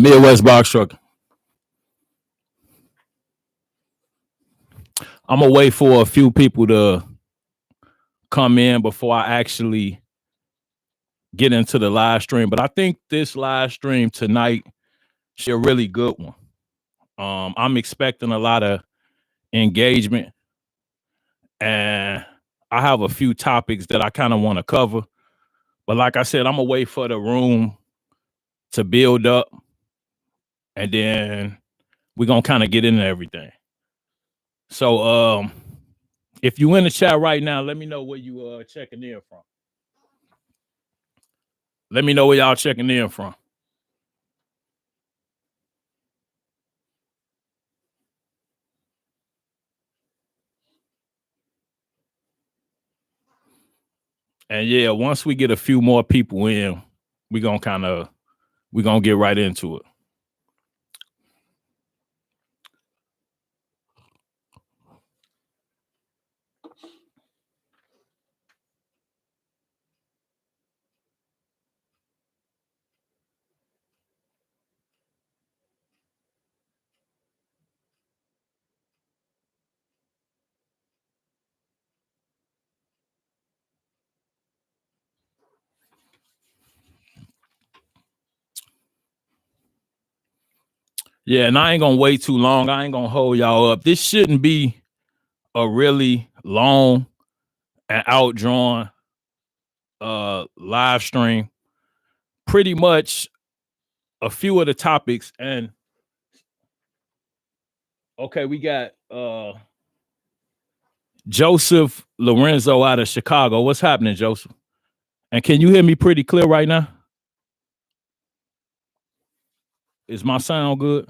Midwest box truck. I'm gonna wait for a few people to come in before I actually get into the live stream. But I think this live stream tonight should be a really good one. I'm expecting a lot of engagement, and I have a few topics that I kind of want to cover. But like I said, I'm gonna wait for the room to build up, and then we're gonna kind of get into everything. So if you in the chat right now, let me know where you checking in from. Let me know where y'all checking in from. And yeah, once we get a few more people in, we're gonna get right into it. Yeah, and I ain't gonna wait too long. I ain't gonna hold y'all up. This shouldn't be a really long and outdrawn live stream. Pretty much a few of the topics, and okay, we got Joseph Lorenzo out of Chicago. What's happening, Joseph? And can you hear me pretty clear right now? Is my sound good?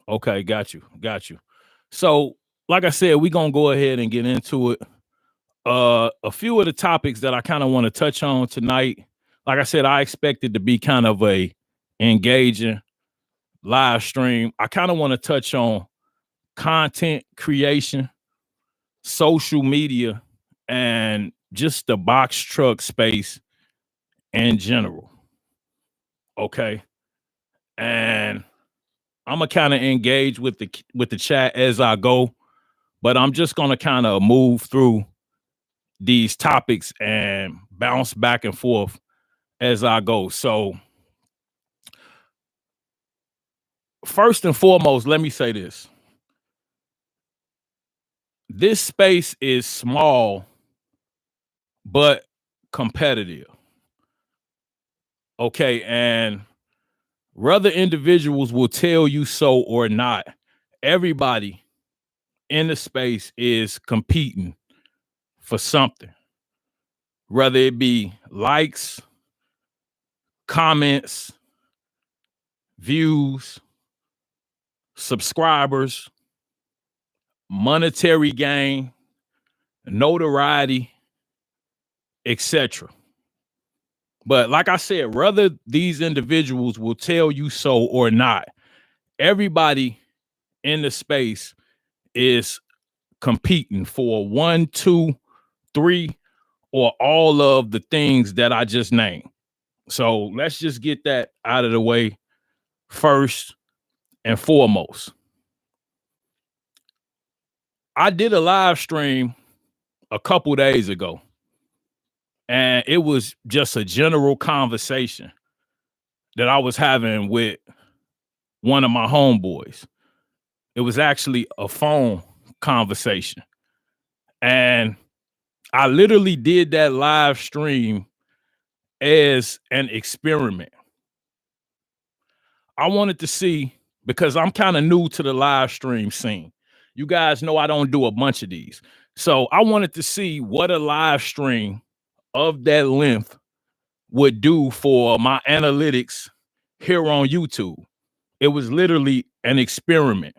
Okay, got you. So, like I said, we're gonna go ahead and get into it. A few of the topics that I kind of want to touch on tonight, like I said, I expect it to be kind of a engaging live stream. I kind of want to touch on content creation, social media, and just the box truck space in general. Okay. And I'm gonna kind of engage with the chat as I go, but I'm just gonna kind of move through these topics and bounce back and forth as I go. So first and foremost, let me say this. This space is small, but competitive. Okay, and whether individuals will tell you so or not, everybody in the space is competing for something, whether it be likes, comments, views, subscribers, monetary gain, notoriety, etc. But like I said, whether these individuals will tell you so or not, everybody in the space is competing for 1, 2, 3, or all of the things that I just named. So let's just get that out of the way first and foremost. I did a live stream a couple days ago, and it was just a general conversation that I was having with one of my homeboys. It was actually a phone conversation. And I literally did that live stream as an experiment. I wanted to see, because I'm kind of new to the live stream scene. You guys know I don't do a bunch of these. So I wanted to see what a live stream of that length would do for my analytics here on YouTube. It was literally an experiment.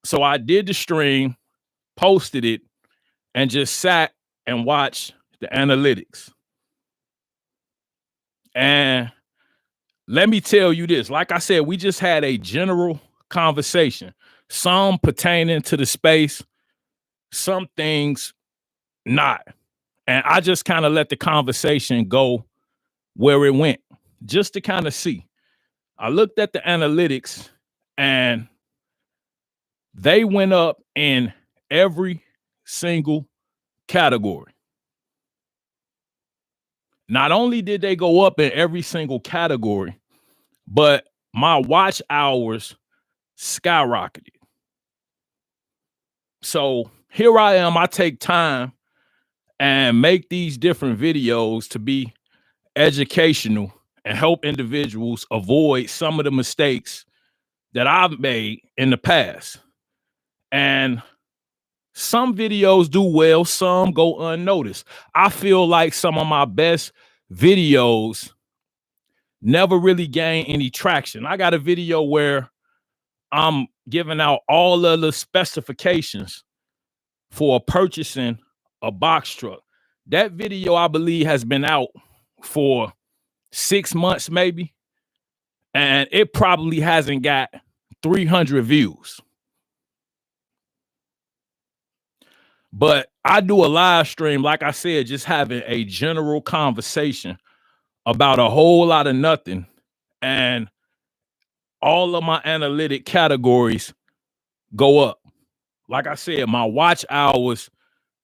So I did the stream, posted it, and just sat and watched the analytics. And let me tell you this, like I said, we just had a general conversation, some pertaining to the space, some things not. And I just kind of let the conversation go where it went, just to kind of see. I looked at the analytics and they went up in every single category. Not only did they go up in every single category, but my watch hours skyrocketed. So here I am. I take time and make these different videos to be educational and help individuals avoid some of the mistakes that I've made in the past. And some videos do well, some go unnoticed. I feel like some of my best videos never really gain any traction. I got a video where I'm giving out all of the specifications for purchasing a box truck. That video, I believe, has been out for 6 months maybe, and it probably hasn't got 300 views. But I do a live stream, like I said, just having a general conversation about a whole lot of nothing, and all of my analytic categories go up. Like I said, my watch hours,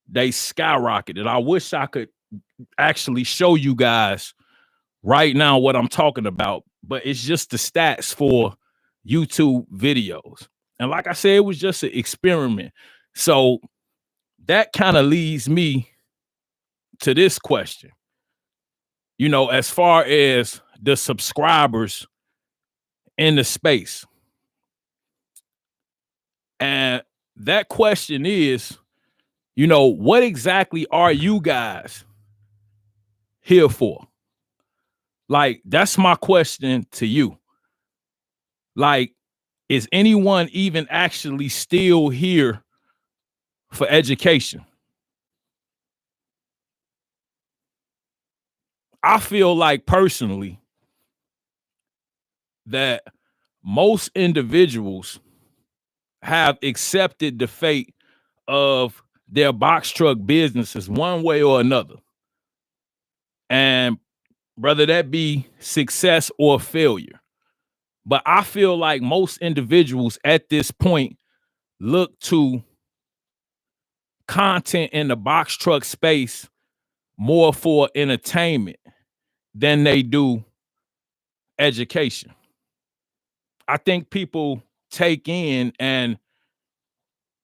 they skyrocketed. I wish I could actually show you guys right now what I'm talking about, but it's just the stats for YouTube videos. And like I said, it was just an experiment. So that kind of leads me to this question. You know, as far as the subscribers in the space. And that question is, you know, what exactly are you guys here for? Like, that's my question to you. Like, is anyone even actually still here for education? I feel like personally that most individuals have accepted the fate of their box truck businesses one way or another. And whether that be success or failure. But I feel like most individuals at this point look to content in the box truck space more for entertainment than they do education. I think people take in and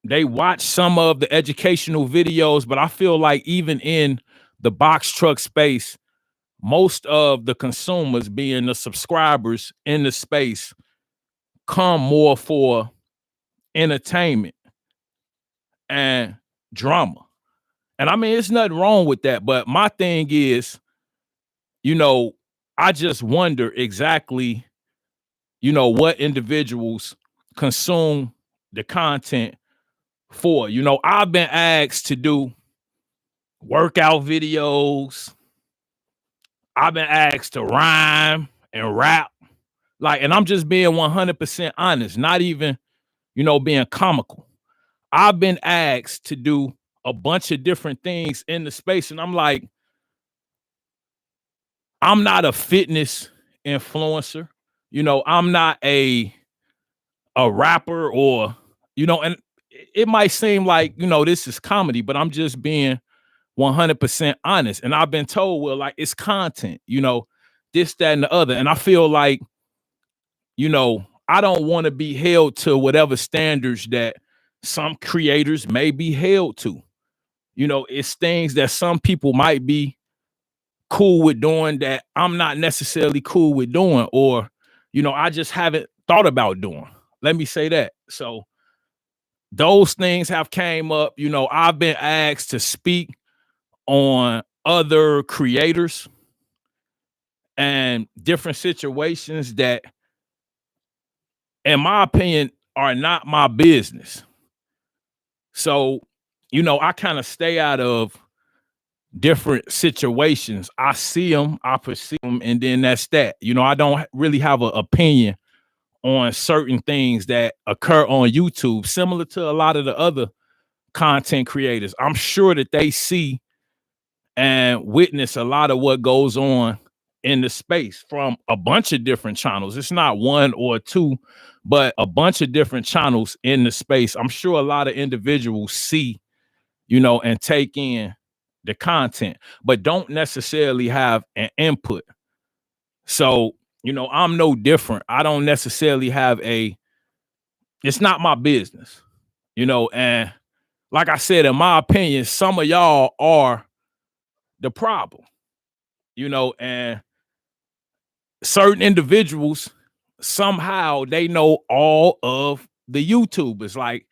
they watch some of the educational videos, but I feel like even in the box truck space, most of the consumers, being the subscribers in the space, come more for entertainment and drama. And I mean, there's nothing wrong with that. But my thing is, you know, I just wonder exactly, you know, what individuals consume the content for. You know, I've been asked to do workout videos. I've been asked to rhyme and rap. Like, and I'm just being 100% honest, not even, you know, being comical. I've been asked to do a bunch of different things in the space. And I'm like, I'm not a fitness influencer. You know, I'm not a rapper or, you know, and it might seem like, you know, this is comedy, but I'm just being 100% honest. And I've been told, well, like, it's content, you know, this, that, and the other. And I feel like, you know, I don't want to be held to whatever standards that some creators may be held to. You know, it's things that some people might be cool with doing that I'm not necessarily cool with doing, or, you know, I just haven't thought about doing. Let me say that. So those things have came up. You know, I've been asked to speak on other creators and different situations that, in my opinion, are not my business. So, you know, I kind of stay out of different situations. I see them, I perceive them, and then that's that. You know, I don't really have an opinion on certain things that occur on YouTube, similar to a lot of the other content creators. I'm sure that they see and witness a lot of what goes on in the space from a bunch of different channels. It's not one or two, but a bunch of different channels in the space. I'm sure a lot of individuals see, and take in the content, but don't necessarily have an input. So, I'm no different. I don't necessarily have it's not my business, and like I said, in my opinion, some of y'all are the problem, and certain individuals somehow they know all of the YouTubers. Like,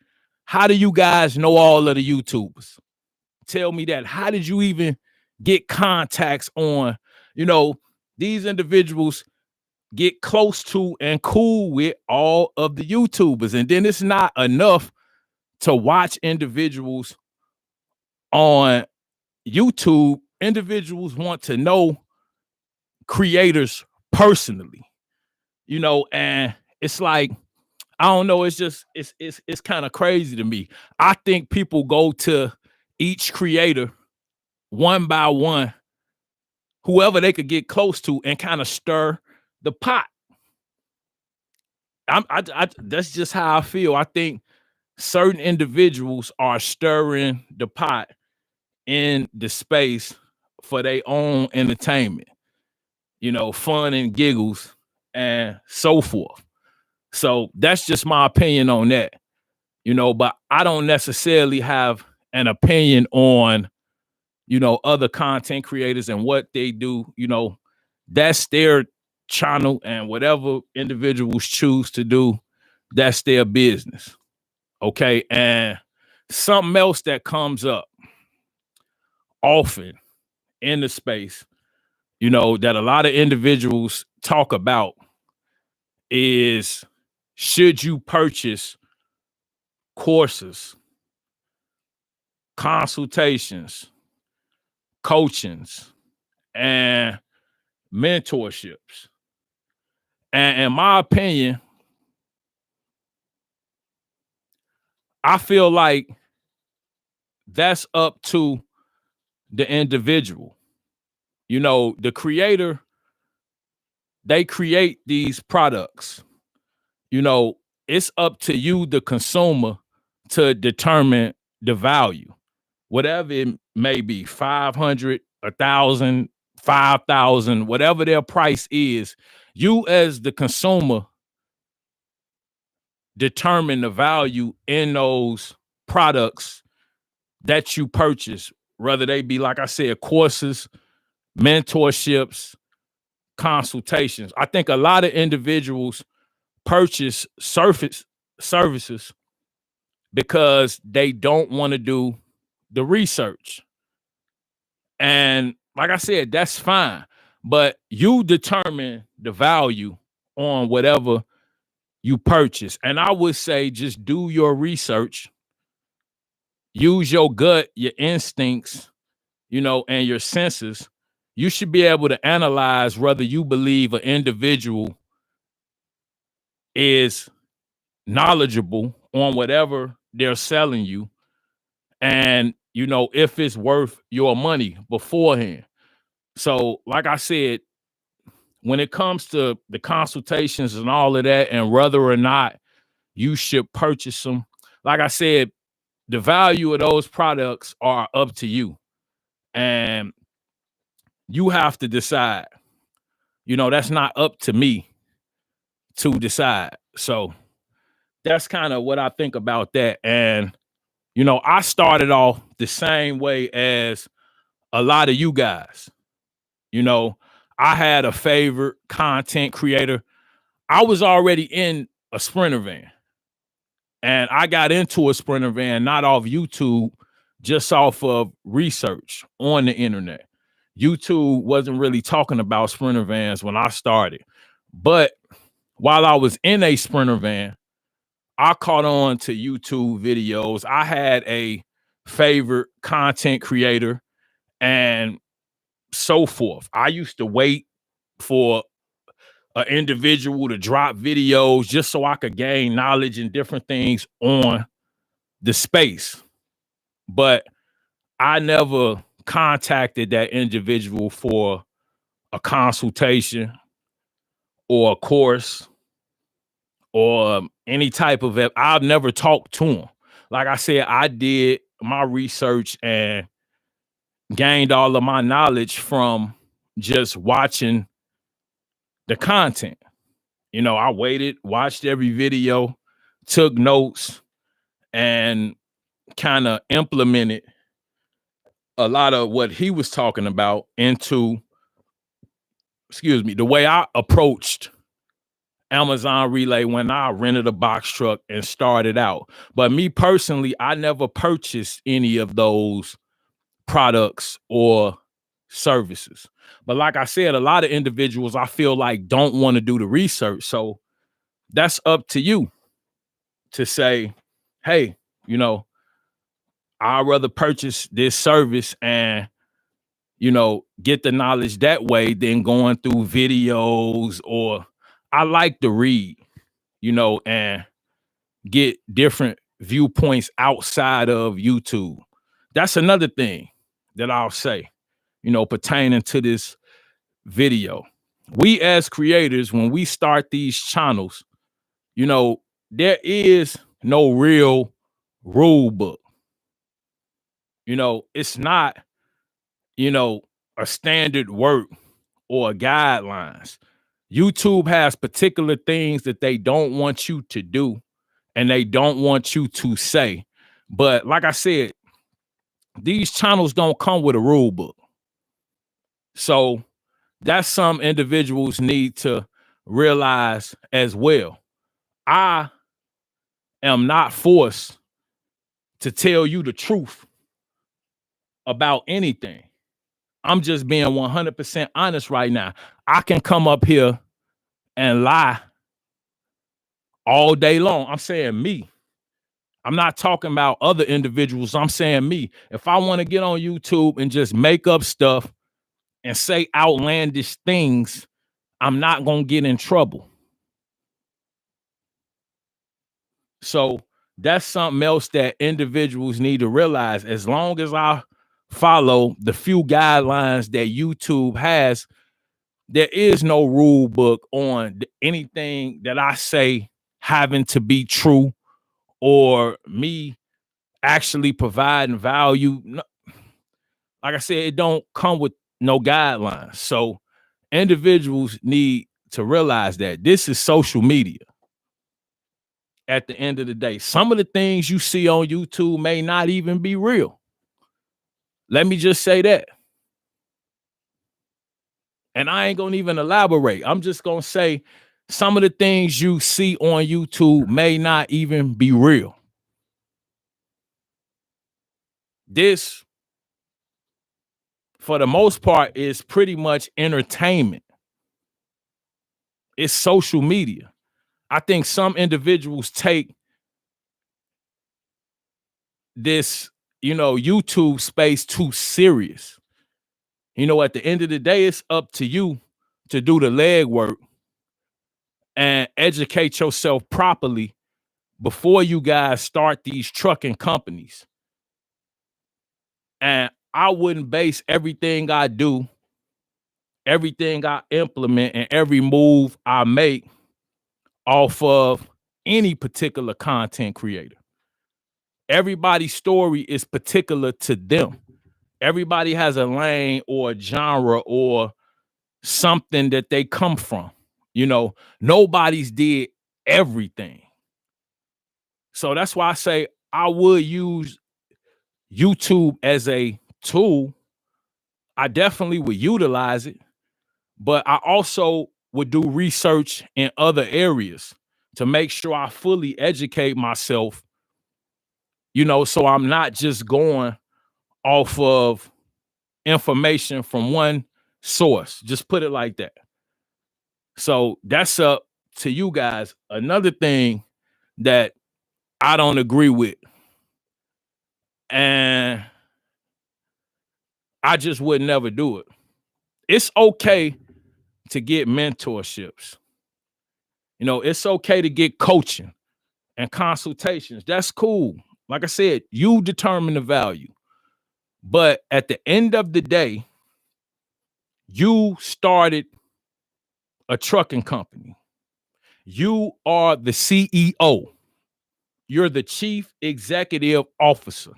how do you guys know all of the YouTubers? Tell me that. How did you even get contacts on, these individuals get close to and cool with all of the YouTubers? And then it's not enough to watch individuals on YouTube. Individuals want to know creators personally, and it's like, I don't know, it's just it's kind of crazy to me. I think people go to each creator one by one, whoever they could get close to, and kind of stir the pot. That's just how I feel. I think certain individuals are stirring the pot in the space for their own entertainment, fun and giggles and so forth. So that's just my opinion on that, but I don't necessarily have an opinion on, other content creators and what they do. That's their channel, and whatever individuals choose to do, that's their business. Okay. And something else that comes up often in the space, that a lot of individuals talk about is, should you purchase courses, consultations, coachings, and mentorships? And in my opinion, I feel like that's up to the individual. The creator, they create these products. It's up to you, the consumer, to determine the value, whatever it may be, 500, 1,000, 5,000, whatever their price is. You as the consumer determine the value in those products that you purchase, whether they be, like I said, courses, mentorships, consultations. I think a lot of individuals purchase services because they don't want to do the research. And like I said, that's fine, but you determine the value on whatever you purchase. And I would say just do your research, use your gut, your instincts, and your senses. You should be able to analyze whether you believe an individual is knowledgeable on whatever they're selling you, and if it's worth your money beforehand. So like I said, when it comes to the consultations and all of that, and whether or not you should purchase them, like I said, the value of those products are up to you, and you have to decide. That's not up to me to decide. So that's kind of what I think about that. And I started off the same way as a lot of you guys. I had a favorite content creator. I was already in a Sprinter van, and I got into a Sprinter van not off YouTube, just off of research on the internet. YouTube wasn't really talking about Sprinter vans when I started, but while I was in a Sprinter van, I caught on to YouTube videos. I had a favorite content creator and so forth. I used to wait for an individual to drop videos just so I could gain knowledge and different things on the space. but I never contacted that individual for a consultation or a course or any type of I've never talked to him. Like I said, I did my research and gained all of my knowledge from just watching the content. You know, I waited, watched every video, took notes, and kind of implemented a lot of what he was talking about into, the way I approached Amazon Relay when I rented a box truck and started out. But me personally, I never purchased any of those products or services. But like I said, a lot of individuals I feel like don't want to do the research. So that's up to you to say, hey, you know, I'd rather purchase this service and, you know, get the knowledge that way than going through videos. Or I like to read, you know, and get different viewpoints outside of YouTube. That's another thing that I'll say, you know, pertaining to this video. We as creators, when we start these channels, you know, there is no real rule book. You know, it's not, you know, a standard work or guidelines. YouTube has particular things that they don't want you to do and they don't want you to say. But like I said, these channels don't come with a rule book. So that's some individuals need to realize as well. I am not forced to tell you the truth about anything. I'm just being 100% honest right now. I can come up here and lie all day long. I'm saying me. I'm not talking about other individuals. I'm saying me. If I want to get on YouTube and just make up stuff and say outlandish things, I'm not going to get in trouble. So that's something else that individuals need to realize. As long as I follow the few guidelines that YouTube has, there is no rule book on anything that I say having to be true or me actually providing value. Like I said, it don't come with no guidelines. So individuals need to realize that this is social media. At the end of the day, some of the things you see on YouTube may not even be real. Let me just say that. And I ain't gonna even elaborate. I'm just gonna say some of the things you see on YouTube may not even be real. This, for the most part, is pretty much entertainment. It's social media. I think some individuals take this, you know, YouTube space too serious. You know, at the end of the day, it's up to you to do the legwork and educate yourself properly before you guys start these trucking companies. And I wouldn't base everything I do, everything I implement, and every move I make off of any particular content creator. Everybody's story is particular to them. Everybody has a lane or a genre or something that they come from. You know, nobody's did everything. So that's why I say I would use YouTube as a tool. I definitely would utilize it, but I also would do research in other areas to make sure I fully educate myself, you know, so I'm not just going off of information from one source. Just put it like that. So that's up to you guys. Another thing that I don't agree with, and I just would never do it. It's okay to get mentorships. You know, it's okay to get coaching and consultations. That's cool. Like I said, you determine the value. But at the end of the day, you started a trucking company. You are the CEO. You're the chief executive officer.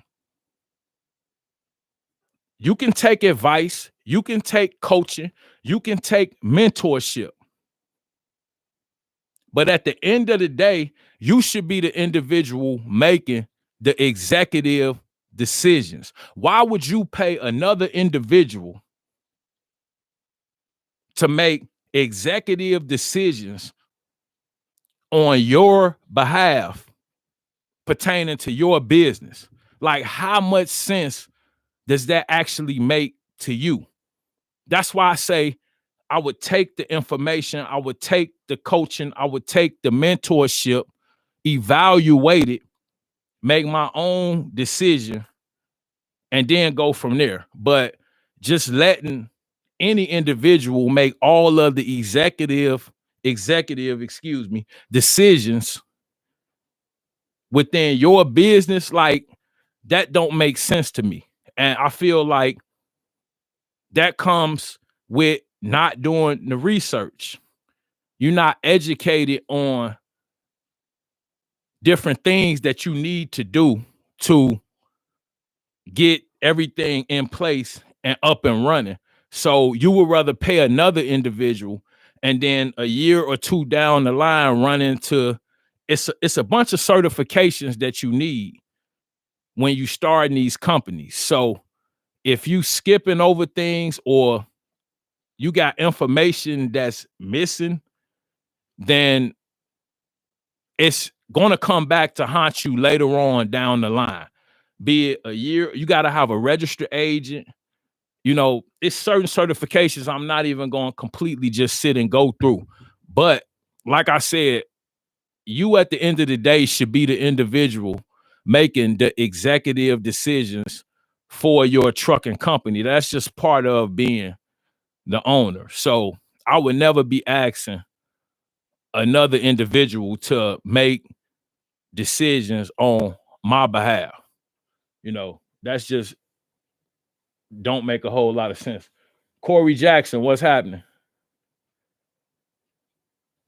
You can take advice, you can take coaching, you can take mentorship. But at the end of the day, you should be the individual making the executive decisions. Why would you pay another individual to make executive decisions on your behalf pertaining to your business? Like, how much sense does that actually make to you? That's why I say I would take the information, I would take the coaching, I would take the mentorship, evaluate it, make my own decision, and then go from there. But just letting any individual make all of the decisions within your business, like, that don't make sense to me. And I feel like that comes with not doing the research. You're not educated on different things that you need to do to get everything in place and up and running. So you would rather pay another individual and then a year or two down the line run into it's a bunch of certifications that you need when you start in these companies. So if you skipping over things or you got information that's missing, then it's going to come back to haunt you later on down the line. Be it a year, you got to have a registered agent. You know, it's certain certifications I'm not even going to completely just sit and go through. But like I said, you at the end of the day should be the individual making the executive decisions for your trucking company. That's just part of being the owner. So I would never be asking another individual to make decisions on my behalf. You know, that's just don't make a whole lot of sense. Corey Jackson, what's happening?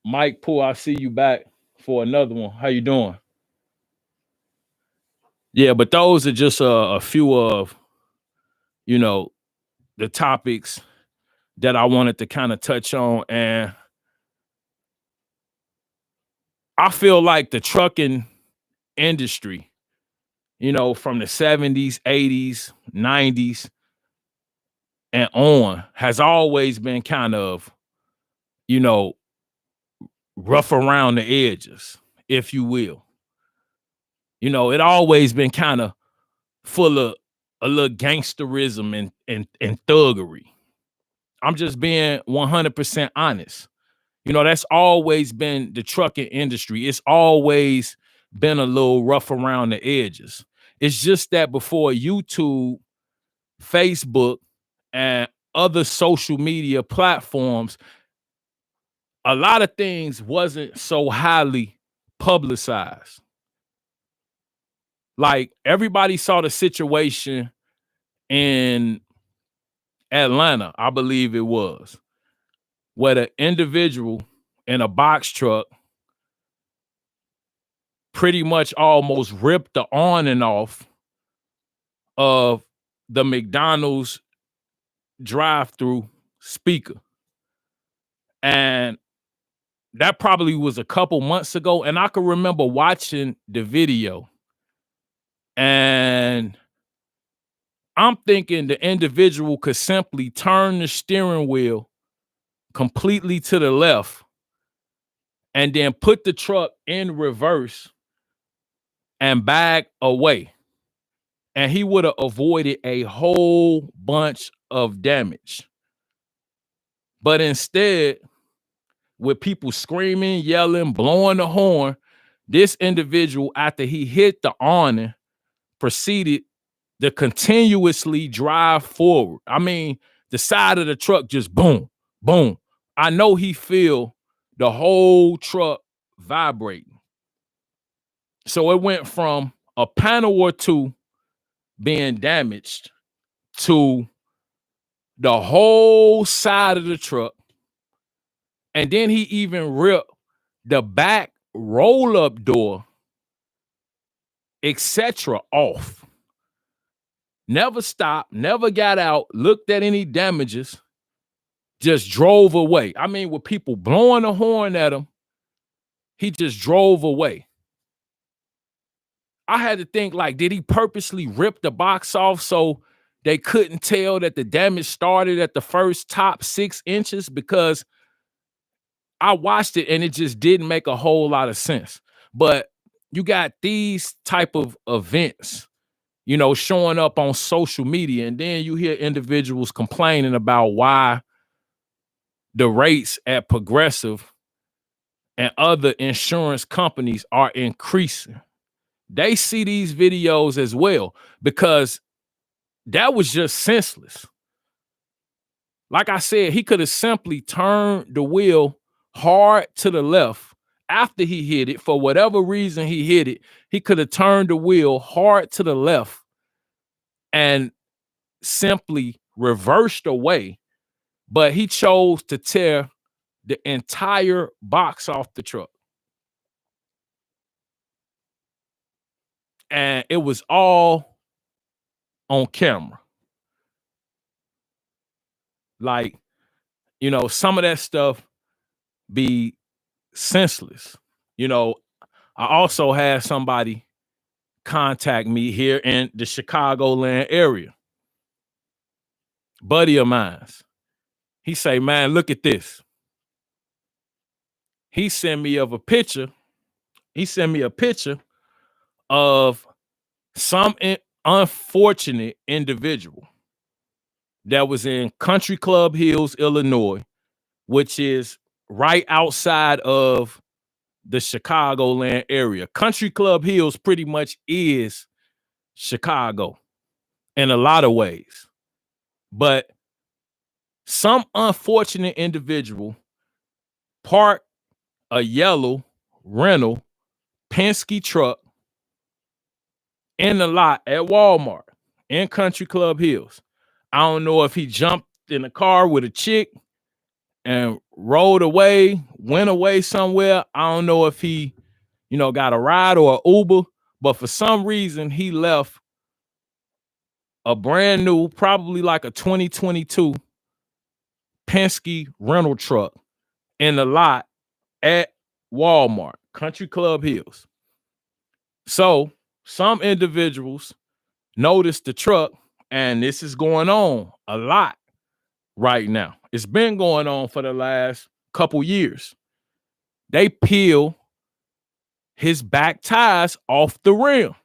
Mike Poole, I see you back for another one. How you doing? Yeah, but those are just a few of, you know, the topics that I wanted to kind of touch on. And I feel like the trucking industry, you know, from the 70s, 80s, 90s, and on has always been kind of, you know, rough around the edges, if you will. You know, it always been kind of full of a little gangsterism and thuggery. I'm just being 100% honest. You know, that's always been the trucking industry. It's always been a little rough around the edges. It's just that before YouTube, Facebook, and other social media platforms, a lot of things wasn't so highly publicized. Like, everybody saw the situation in Atlanta, I believe it was, where the individual in a box truck pretty much almost ripped the on and off of the McDonald's drive-through speaker. And that probably was a couple months ago. And I can remember watching the video. And I'm thinking the individual could simply turn the steering wheel completely to the left and then put the truck in reverse and back away. And he would have avoided a whole bunch of damage. But instead, with people screaming, yelling, blowing the horn, this individual, after he hit the awning, proceeded to continuously drive forward. I mean, the side of the truck just boom, boom. I know he feel the whole truck vibrating. So it went from a panel or two being damaged to the whole side of the truck. And then he even ripped the back roll-up door, etc., off. Never stopped, never got out, looked at any damages, just drove away. I mean, with people blowing the horn at him, he just drove away. I had to think, like, did he purposely rip the box off so they couldn't tell that the damage started at the first top 6 inches? Because I watched it and it just didn't make a whole lot of sense. But you got these type of events, you know, showing up on social media, and then you hear individuals complaining about why the rates at Progressive and other insurance companies are increasing. They see these videos as well, because that was just senseless. Like I said, he could have simply turned the wheel hard to the left after he hit it. For whatever reason he hit it, he could have turned the wheel hard to the left and simply reversed away. But he chose to tear the entire box off the truck. And it was all on camera. Like, you know, some of that stuff be senseless. You know, I also had somebody contact me here in the Chicagoland area. Buddy of mine. He say, man, look at this. He sent me a picture. He sent me a picture of some unfortunate individual that was in Country Club Hills, Illinois, which is right outside of the Chicagoland area. Country Club Hills pretty much is Chicago in a lot of ways. But some unfortunate individual parked a yellow rental Penske truck in the lot at Walmart in Country Club Hills. I don't know if he jumped in the car with a chick and rode away, went away somewhere. I don't know if he, you know, got a ride or an Uber, but for some reason he left a brand new, probably like a 2022 Penske rental truck in the lot at Walmart, Country Club Hills. So some individuals noticed the truck, and this is going on a lot right now. It's been going on for the last couple years. They peel his back tires off the rim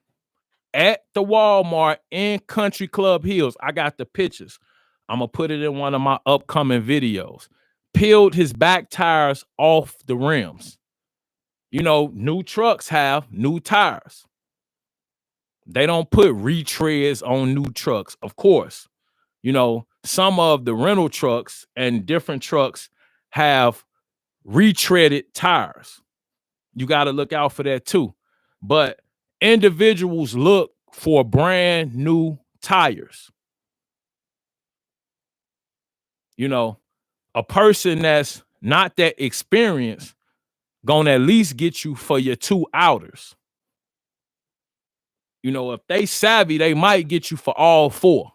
at the Walmart in Country Club Hills. I got the pictures. I'm going to put it in one of my upcoming videos. Peeled his back tires off the rims. You know, new trucks have new tires. They don't put retreads on new trucks, of course. You know, some of the rental trucks and different trucks have retreaded tires. You got to look out for that too. But individuals look for brand new tires. You know, a person that's not that experienced gonna at least get you for your 2 outers. You know, if they savvy, they might get you for all 4.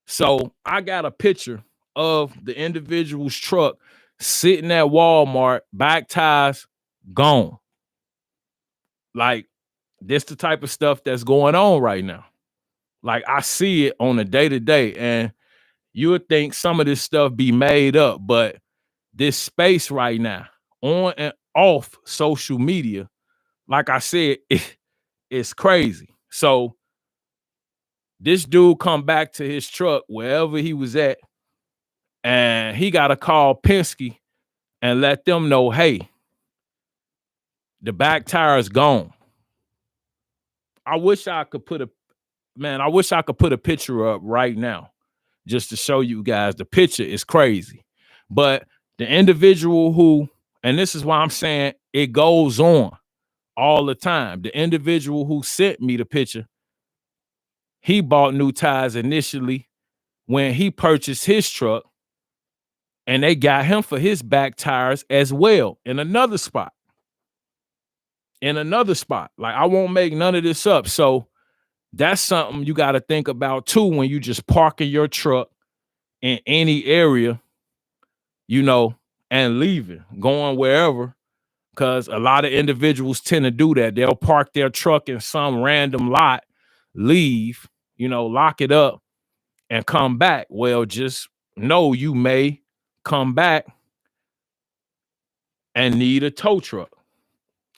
So I got a picture of the individual's truck sitting at Walmart, back tires gone. Like, this the type of stuff that's going on right now. Like, I see it on a day-to-day, and you would think some of this stuff be made up, but this space right now, on and off social media, like I said, it's crazy. So this dude come back to his truck wherever he was at, and he got to call Penske and let them know, hey, the back tire is gone. I wish I could put a picture up right now just to show you guys. The picture is crazy. But the individual who, and this is why I'm saying it goes on all the time. The individual who sent me the picture, he bought new tires initially when he purchased his truck, and they got him for his back tires as well in another spot. Like, I won't make none of this up. So that's something you got to think about too when you just parking your truck in any area, and leaving, going wherever. Because a lot of individuals tend to do that. They'll park their truck in some random lot, leave, lock it up, and come back. Well, just know you may come back and need a tow truck.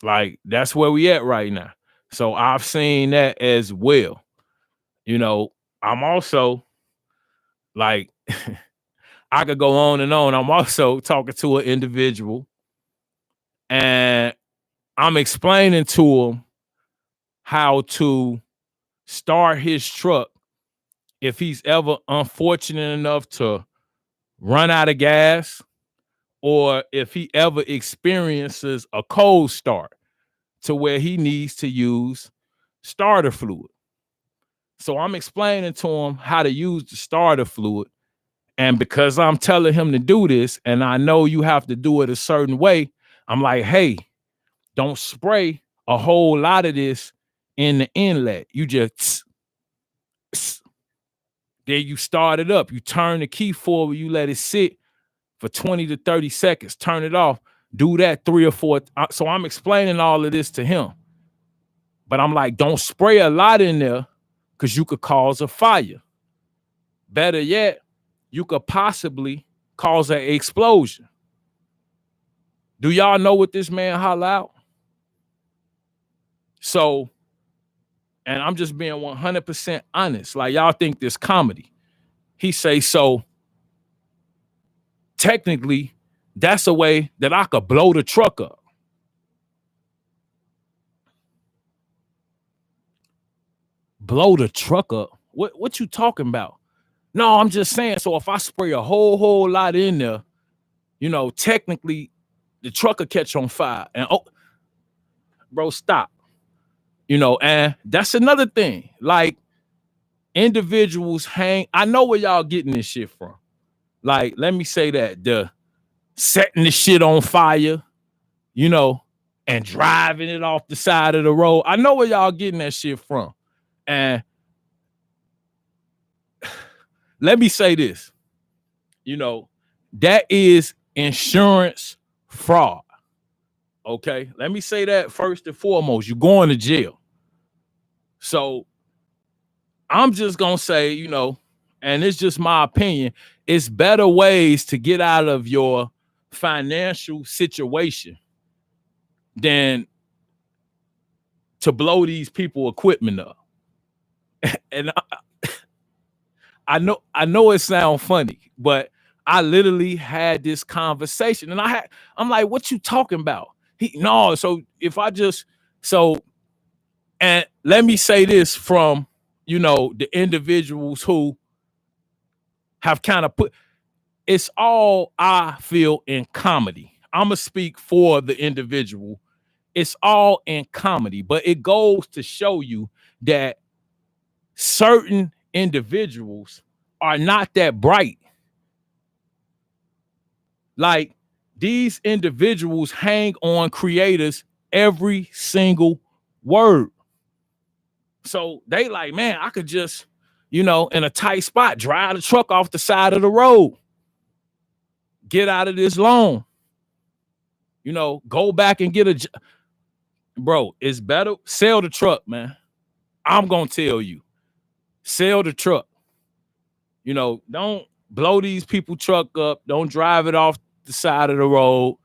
Like, that's where we at right now. So I've seen that as well. I'm also like, I could go on and on. I'm also talking to an individual, and I'm explaining to him how to start his truck if he's ever unfortunate enough to run out of gas, or if he ever experiences a cold start to where he needs to use starter fluid. So I'm explaining to him how to use the starter fluid. And because I'm telling him to do this, and I know you have to do it a certain way, I'm like, hey, don't spray a whole lot of this in the inlet. You just then you start it up. You turn the key forward, you let it sit for 20 to 30 seconds, turn it off, do that 3 or 4. So I'm explaining all of this to him. But I'm like, don't spray a lot in there because you could cause a fire. Better yet, you could possibly cause an explosion. Do y'all know what this man holler out? So, and I'm just being 100% honest. Like, y'all think this comedy. He say, so technically, that's a way that I could blow the truck up. Blow the truck up? What you talking about? No, I'm just saying, so if I spray a whole lot in there, technically the truck will catch on fire. And bro, stop. And that's another thing. Like, individuals I know where y'all getting this shit from. Like, let me say that. The setting the shit on fire, and driving it off the side of the road. I know where y'all getting that shit from. And let me say this, that is insurance fraud. Okay, let me say that first and foremost. You're going to jail. So I'm just gonna say, and it's just my opinion, it's better ways to get out of your financial situation than to blow these people equipment up. And I know it sounds funny, but I literally had this conversation, and I'm like, what you talking about? So if I just, and let me say this from, the individuals who have kind of it's all, I feel, in comedy. I'm gonna speak for the individual. It's all in comedy, but it goes to show you that certain individuals are not that bright. Like, these individuals hang on creators every single word. So they like, man, I could just, in a tight spot, drive the truck off the side of the road, get out of this loan, go back and get bro, it's better. Sell the truck, man. I'm going to tell you, sell the truck. Don't blow these people truck up. Don't drive it off the side of the road.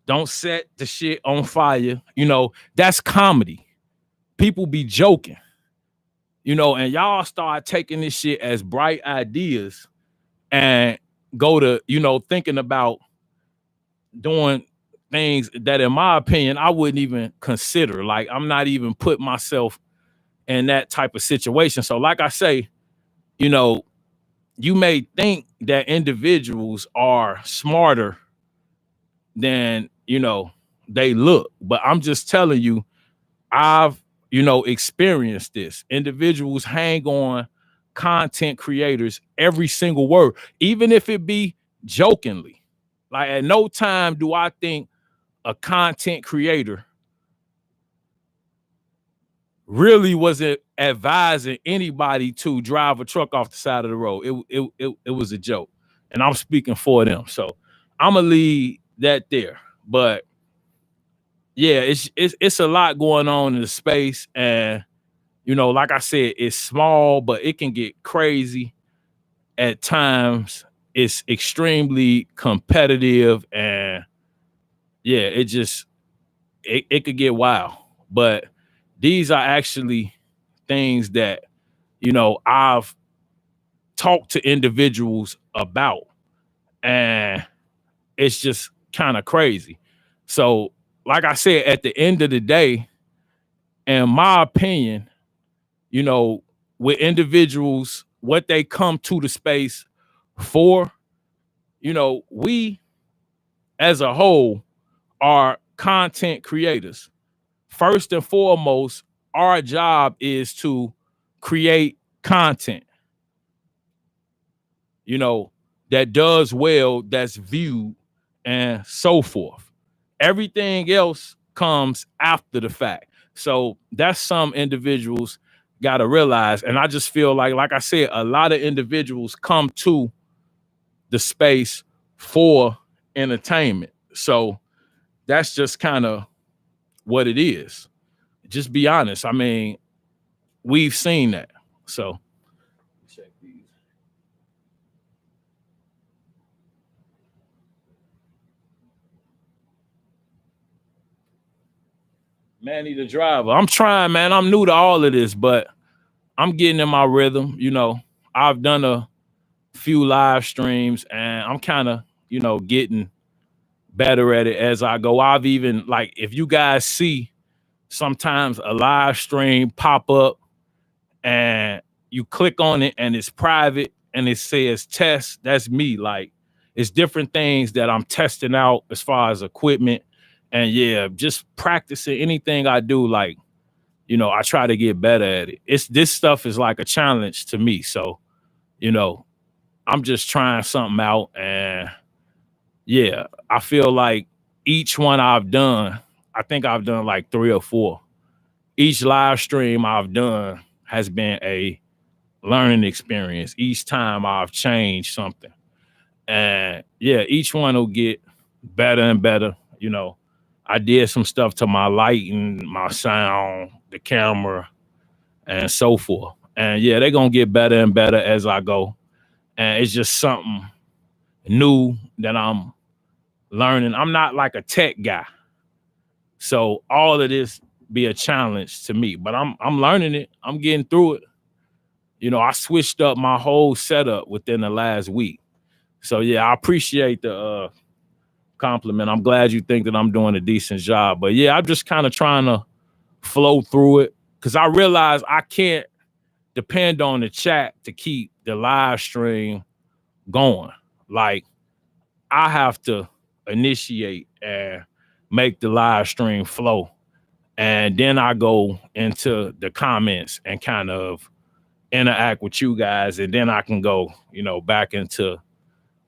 Don't set the shit on fire. That's comedy. People be joking, and y'all start taking this shit as bright ideas and go to, thinking about doing things that, in my opinion, I wouldn't even consider. Like, I'm not even putting myself in that type of situation. So like I say, you may think that individuals are smarter than, they look, but I'm just telling you, I've, experienced this. Individuals hang on content creators every single word, even if it be jokingly. Like at no time do I think a content creator really wasn't advising anybody to drive a truck off the side of the road. It was a joke, and I'm speaking for them. So I'm gonna leave that there. But yeah, it's a lot going on in the space, and like I said, it's small, but it can get crazy at times. It's extremely competitive, and yeah, it could get wild. But these are actually things that I've talked to individuals about, and it's just kind of crazy. So, like I said, at the end of the day, in my opinion, with individuals, what they come to the space for, we as a whole are content creators. First and foremost, our job is to create content, that does well, that's viewed, and so forth. Everything else comes after the fact. So that's some individuals got to realize. And I just feel like I said, a lot of individuals come to the space for entertainment. So that's just kind of what it is. Just be honest. I mean, we've seen that. So check these. Manny the driver. I'm trying, man. I'm new to all of this, but I'm getting in my rhythm. I've done a few live streams, and I'm kind of, getting better at it as I go. I've even, like, if you guys see sometimes a live stream pop up and you click on it and it's private and it says test, that's me. Like, it's different things that I'm testing out as far as equipment. And yeah, just practicing anything I do, like, I try to get better at it. This stuff is like a challenge to me. So, I'm just trying something out. And yeah, I feel like each one I've done, I think I've done like 3 or 4. Each live stream I've done has been a learning experience. Each time I've changed something. And yeah, each one will get better and better. I did some stuff to my lighting, my sound, the camera, and so forth. And yeah, they're going to get better and better as I go. And it's just something new that I'm learning. I'm not like a tech guy. So all of this be a challenge to me, but I'm learning it. I'm getting through it. I switched up my whole setup within the last week. So yeah, I appreciate the compliment. I'm glad you think that I'm doing a decent job. But yeah, I'm just kind of trying to flow through it because I realize I can't depend on the chat to keep the live stream going. Like, I have to initiate and make the live stream flow. And then I go into the comments and kind of interact with you guys. And then I can go, back into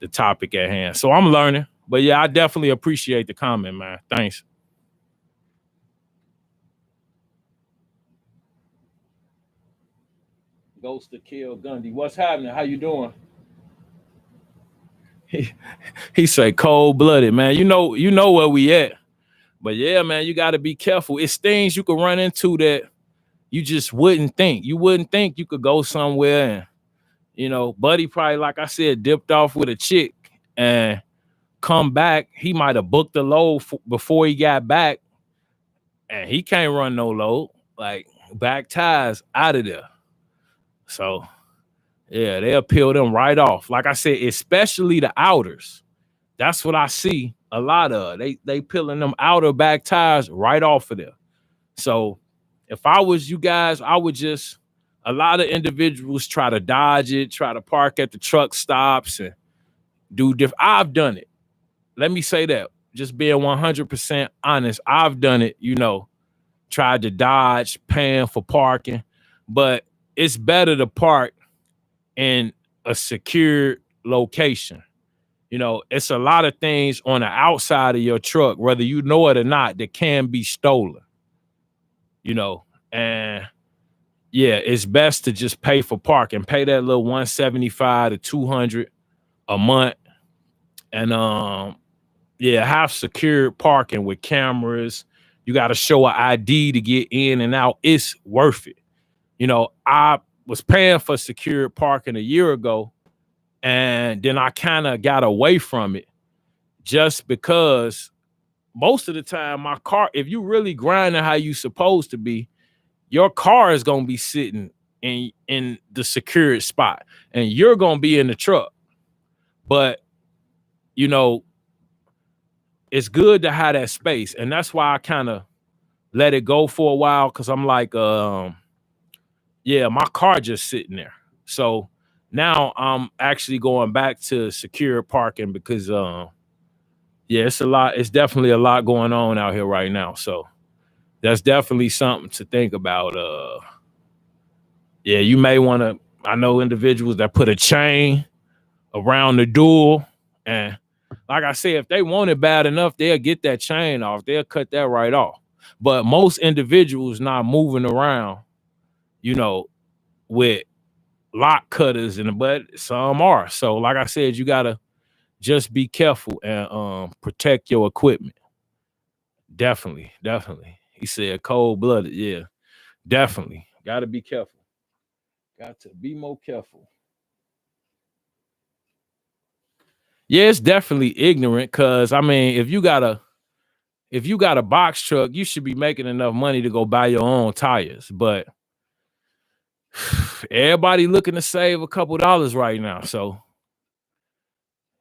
the topic at hand. So I'm learning. But yeah, I definitely appreciate the comment, man. Thanks. Ghost to Kill Gundy. What's happening? How you doing? He say cold blooded, man. You know where we at. But yeah, man, you got to be careful. It's things you could run into that you just wouldn't think. You wouldn't think you could go somewhere and, buddy probably, like I said, dipped off with a chick and come back. He might have booked a load before he got back, and he can't run no load. Like, back tires out of there. So yeah, they'll peel them right off. Like I said, especially the outers. That's what I see a lot of. They peeling them outer back tires right off of there. So if I was you guys, I would just, a lot of individuals try to dodge it, try to park at the truck stops and do different. I've done it. Let me say that. Just being 100% honest, I've done it, tried to dodge paying for parking, but it's better to park in a secure location. You know, it's a lot of things on the outside of your truck, whether you know it or not, that can be stolen, you know, and yeah, it's best to just pay for parking, pay that little 175 to 200 a month. And yeah, have secure parking with cameras. You got to show an ID to get in and out. It's worth it. You know, I was paying for secure parking a year ago, and then I kind of got away from it just because most of the time my car, if you really grinding how you supposed to be, your car is gonna be sitting in the secured spot, and you're gonna be in the truck. But you know, it's good to have that space, and that's why I kind of let it go for a while, because I'm like, yeah, my car just sitting there. So now I'm actually going back to secure parking because yeah, it's definitely a lot going on out here right now. So that's definitely something to think about. Yeah, you may want to, I know individuals that put a chain around the door, and like I said, if they want it bad enough, they'll get that chain off. They'll cut that right off. But most individuals not moving around, you know, with lock cutters in the butt. Some are. So like I said, you gotta just be careful and protect your equipment. Definitely. He said cold-blooded. Yeah, definitely. Gotta be careful. Got to be more careful. Yeah, it's definitely ignorant, because I mean, if you got a box truck, you should be making enough money to go buy your own tires. But everybody looking to save a couple dollars right now. So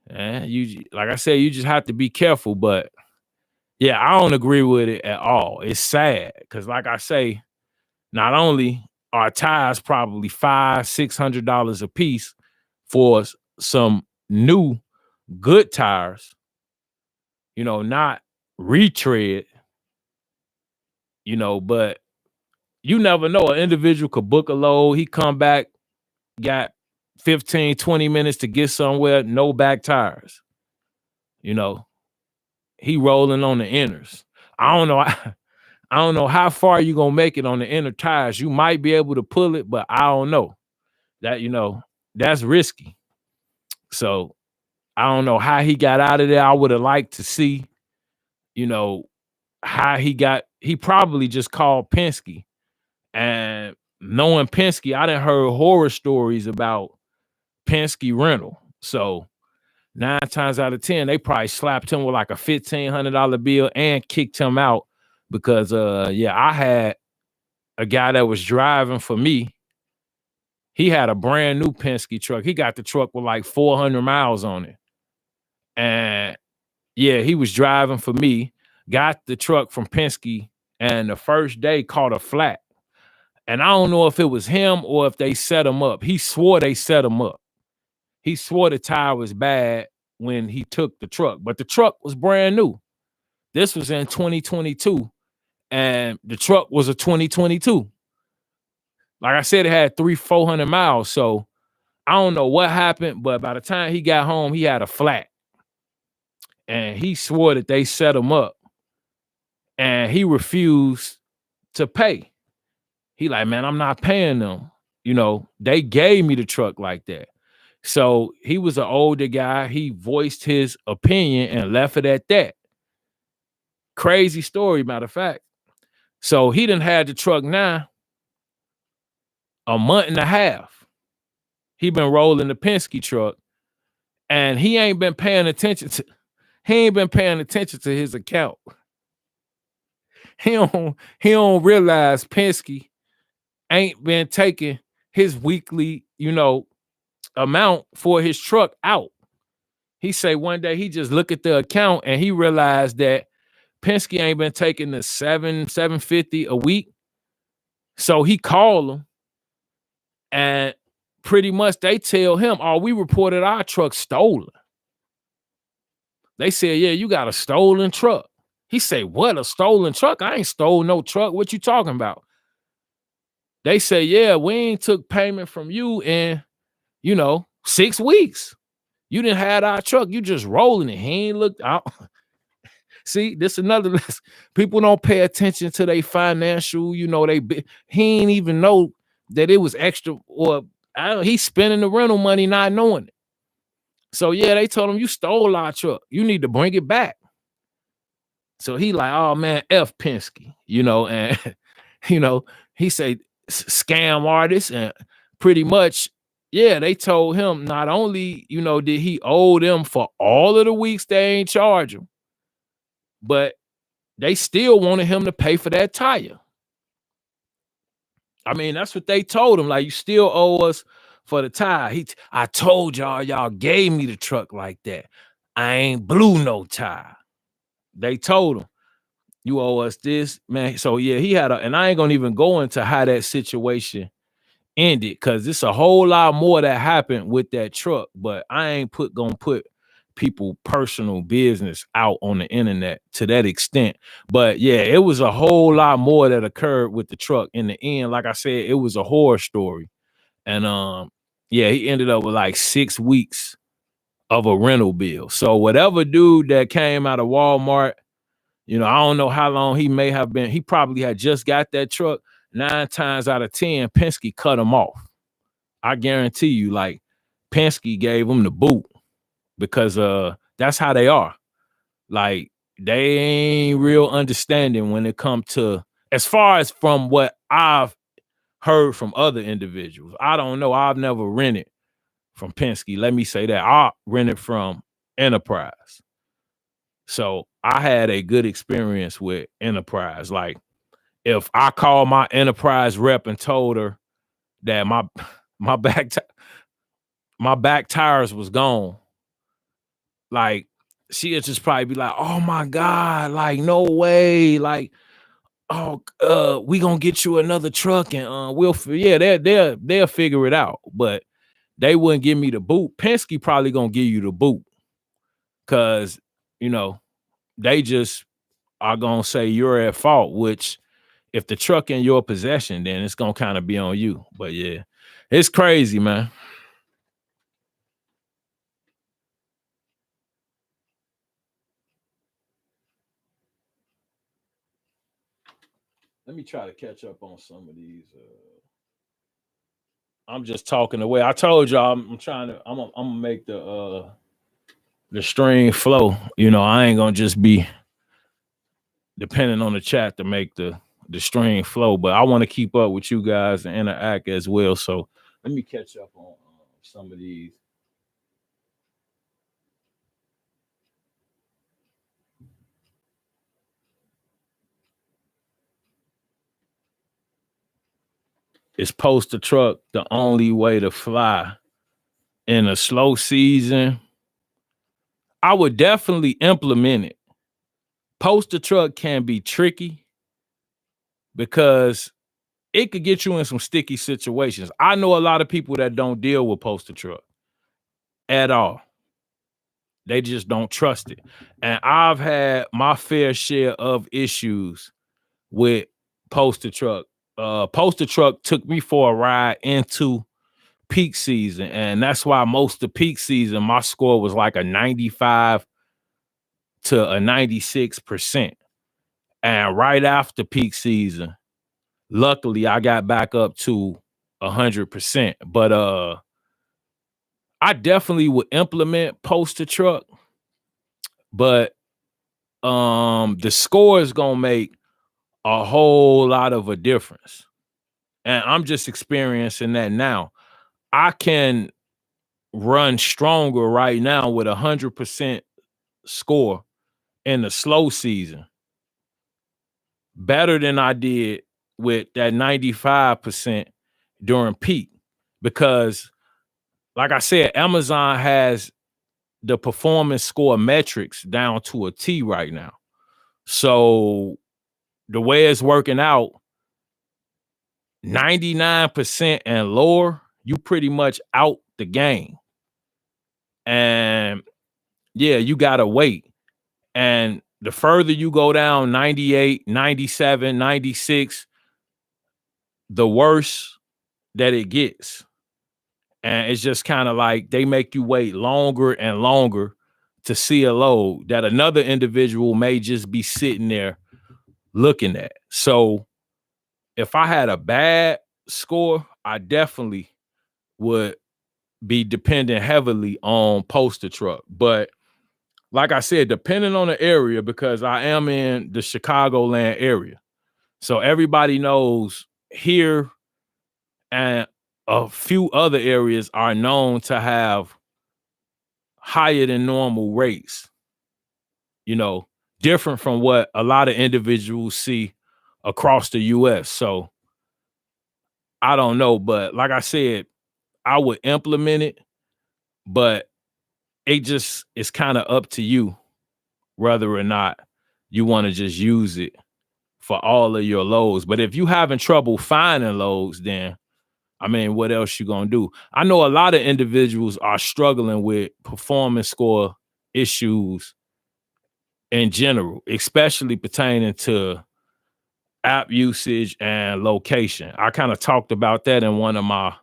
you, like I said, you just have to be careful. But yeah, I don't agree with it at all. It's sad because, like I say, not only are tires probably $500-$600 a piece for some new good tires, you know, not retread, you know, but you never know. An individual could book a load, he come back, got 15-20 minutes to get somewhere, no back tires. You know, he rolling on the inners. I don't know. I don't know how far you gonna make it on the inner tires. You might be able to pull it, but I don't know. That, you know, that's risky. So I don't know how he got out of there. I would have liked to see, you know, how he probably just called Penske. And knowing Penske, I done heard horror stories about Penske rental. So 9 times out of 10, they probably slapped him with like a $1,500 bill and kicked him out because yeah, I had a guy that was driving for me. He had a brand new Penske truck. He got the truck with like 400 miles on it. And yeah, he was driving for me, got the truck from Penske, and the first day caught a flat. And I don't know if it was him or if they set him up. He swore they set him up. He swore the tire was bad when he took the truck, but the truck was brand new. This was in 2022, and the truck was a 2022. Like I said, it had 300-400 miles. So I don't know what happened, but by the time he got home, he had a flat. And he swore that they set him up, and he refused to pay. He like, man, I'm not paying them. You know, they gave me the truck like that. So he was an older guy. He voiced his opinion and left it at that. Crazy story, matter of fact. So he done had the truck now a month and a half. He been rolling the Penske truck, and he ain't been paying attention to his account. He don't realize Penske ain't been taking his weekly, you know, amount for his truck out. He say one day he just look at the account and he realized that Penske ain't been taking the $750 a week. So he called them, and pretty much they tell him, oh, we reported our truck stolen. They said, yeah, you got a stolen truck. He say, what, a stolen truck? I ain't stole no truck. What you talking about? They say, yeah, we ain't took payment from you in, 6 weeks. You didn't have our truck. You just rolling it. He ain't looked out. See, this another lesson. People don't pay attention to their financial, he ain't even know that it was extra, or he's spending the rental money not knowing it. So yeah, they told him, you stole our truck. You need to bring it back. So he like, oh man, F Penske, and he say scam artist, and pretty much, yeah, they told him not only, did he owe them for all of the weeks they ain't charge him, but they still wanted him to pay for that tire. I mean, that's what they told him. Like, you still owe us for the tire. I told y'all gave me the truck like that. I ain't blew no tire. They told him, you owe us this, man. So yeah, he had and I ain't gonna even go into how that situation ended, because it's a whole lot more that happened with that truck. But I ain't gonna put people personal business out on the internet to that extent. But yeah, it was a whole lot more that occurred with the truck. In the end, like I said, it was a horror story. And yeah, he ended up with like 6 weeks of a rental bill. So whatever dude that came out of Walmart, I don't know how long he may have been. He probably had just got that truck. 9 times out of 10, Penske cut him off. I guarantee you, like, Penske gave him the boot, because that's how they are. Like, they ain't real understanding when it comes to, as far as from what I've heard from other individuals. I don't know. I've never rented from Penske. Let me say that. I rented from Enterprise. So I had a good experience with Enterprise. Like, if I called my Enterprise rep and told her that my back tires was gone, like, she'd just probably be like, oh my God, like, no way, like, oh, we gonna get you another truck, and they'll figure it out. But they wouldn't give me the boot. Penske probably gonna give you the boot, because they just are gonna say you're at fault, which, if the truck in your possession, then it's gonna kind of be on you. But yeah, it's crazy, man. Let me try to catch up on some of these. I'm just talking away. I told y'all I'm gonna make the stream flow. I ain't gonna just be depending on the chat to make the stream flow, but I want to keep up with you guys and interact as well. So let me catch up on some of these. Is poster truck the only way to fly in a slow season? I would definitely implement it. Poster truck can be tricky because it could get you in some sticky situations. I know a lot of people that don't deal with poster truck at all. They just don't trust it. And I've had my fair share of issues with poster truck. Poster truck took me for a ride into peak season, and that's why most of peak season my score was like a 95 to a 96%. And right after peak season, luckily I got back up to 100%. But I definitely would implement poster truck, but the score is gonna make a whole lot of a difference. And I'm just experiencing that now. I can run stronger right now with 100% score in the slow season, better than I did with that 95% during peak. Because, like I said, Amazon has the performance score metrics down to a T right now. So the way it's working out, 99% and lower, you pretty much out the game. And yeah, you gotta wait. And the further you go down, 98, 97, 96, the worse that it gets. And it's just kind of like they make you wait longer and longer to see a load that another individual may just be sitting there looking at. So if I had a bad score, I definitely would be dependent heavily on poster truck. But like I said, depending on the area, because I am in the Chicagoland area. So everybody knows here and a few other areas are known to have higher than normal rates, different from what a lot of individuals see across the US. So I don't know, but like I said, I would implement it, but it just is kind of up to you whether or not you want to just use it for all of your loads. But if you having trouble finding loads, then I mean, what else you gonna do? I know a lot of individuals are struggling with performance score issues in general, especially pertaining to app usage and location. I kind of talked about that in one of my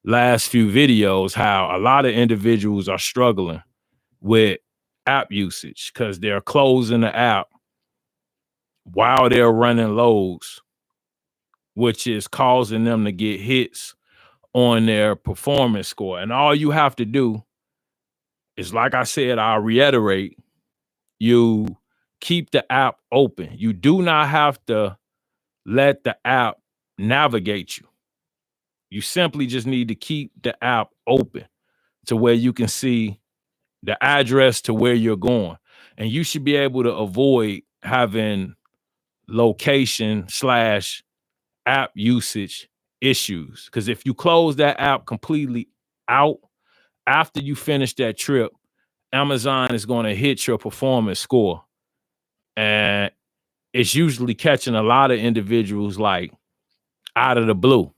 last few videos, how a lot of individuals are struggling with app usage because they're closing the app while they're running loads, which is causing them to get hits on their performance score. And all you have to do is, like I said, I'll reiterate, you keep the app open. You do not have to let the app navigate you. You simply just need to keep the app open to where you can see the address to where you're going. And you should be able to avoid having location / app usage issues. Because if you close that app completely out after you finish that trip, Amazon is going to hit your performance score. And it's usually catching a lot of individuals like out of the blue.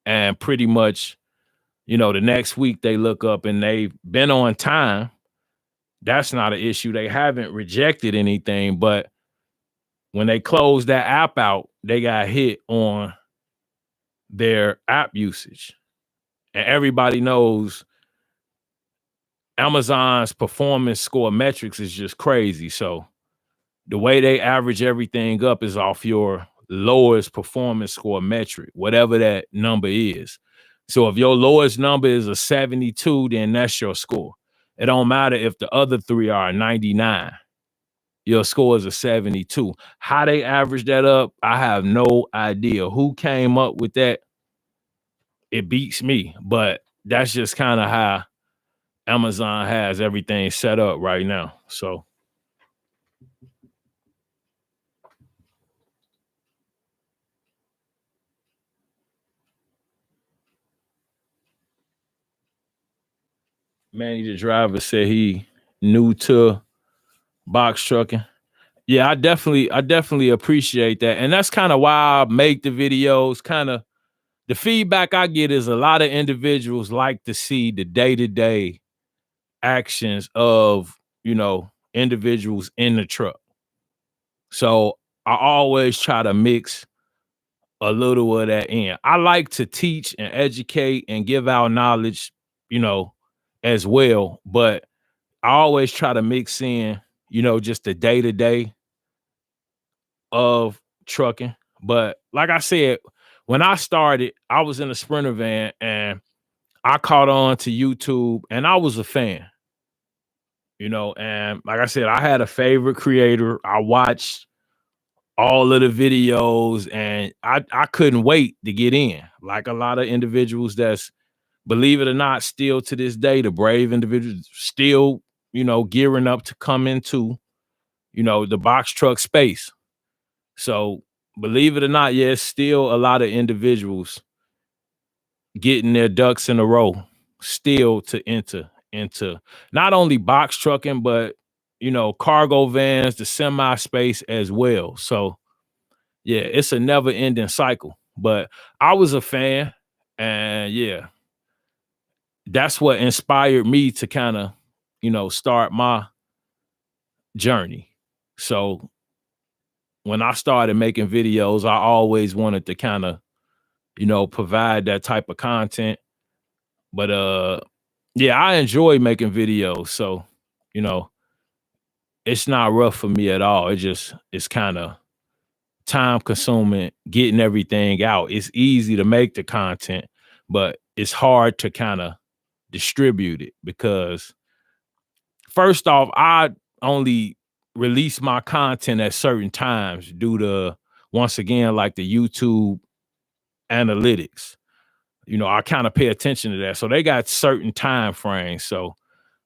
And pretty much, the next week they look up and they've been on time. That's not an issue. They haven't rejected anything, but when they close that app out, they got hit on their app usage. And everybody knows Amazon's performance score metrics is just crazy. So the way they average everything up is off your lowest performance score metric, whatever that number is. So if your lowest number is a 72, then that's your score. It don't matter if the other three are 99. Your score is a 72. How they average that up, I have no idea. Who came up with that? It beats me, but that's just kind of how Amazon has everything set up right now. So Manny the driver said he new to box trucking. Yeah, I definitely appreciate that. And that's kind of why I make the videos. Kind of the feedback I get is a lot of individuals like to see the day-to-day actions of, individuals in the truck. So I always try to mix a little of that in. I like to teach and educate and give out knowledge, as well. But I always try to mix in, just the day-to-day of trucking. But like I said, when I started, I was in a Sprinter van and I caught on to YouTube and I was a fan, and like I said, I had a favorite creator. I watched all of the videos and I couldn't wait to get in. Like a lot of individuals that's, believe it or not, still to this day, the brave individuals still, gearing up to come into, the box truck space. So believe it or not, yeah, it's still a lot of individuals getting their ducks in a row still to enter into not only box trucking, but cargo vans, the semi space as well. So yeah, it's a never ending cycle. But I was a fan, and yeah, that's what inspired me to kind of, start my journey. So when I started making videos, I always wanted to kind of, provide that type of content. But yeah, I enjoy making videos. So, you know, it's not rough for me at all. It's kind of time consuming getting everything out. It's easy to make the content, but it's hard to kind of distribute it because first off, I only release my content at certain times due to, once again, like the YouTube analytics. I kind of pay attention to that. So they got certain time frames. So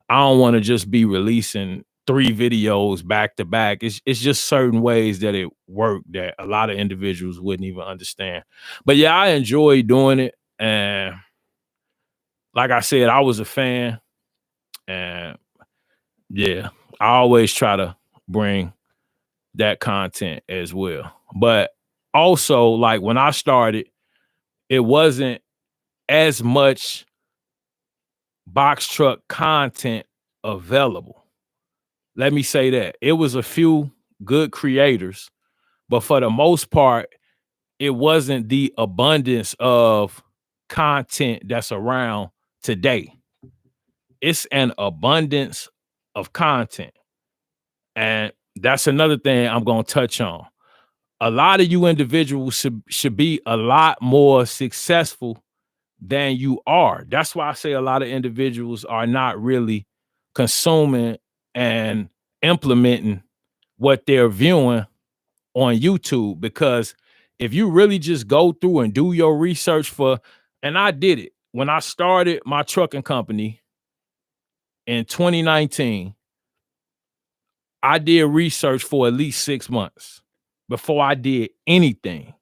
I don't want to just be releasing 3 videos back to back. It's just certain ways that it worked that a lot of individuals wouldn't even understand. But yeah, I enjoy doing it. And like I said, I was a fan. And yeah, I always try to bring that content as well. But also, like when I started, it wasn't as much box truck content available. Let me say that. It was a few good creators, but for the most part, it wasn't the abundance of content that's around today. It's an abundance of content. And that's another thing I'm going to touch on. A lot of you individuals should be a lot more successful than you are. That's why I say a lot of individuals are not really consuming and implementing what they're viewing on YouTube, because if you really just go through and do your research and I did it when I started my trucking company in 2019, I did research for at least 6 months before I did anything.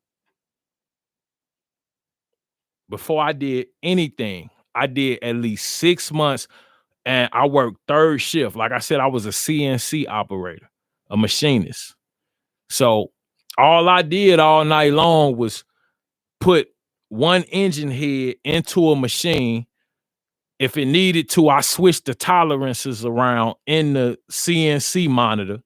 I did at least 6 months, and I worked third shift. Like I said, I was a CNC operator, a machinist. So all I did all night long was put one engine head into a machine. If it needed to, I switched the tolerances around in the CNC monitor.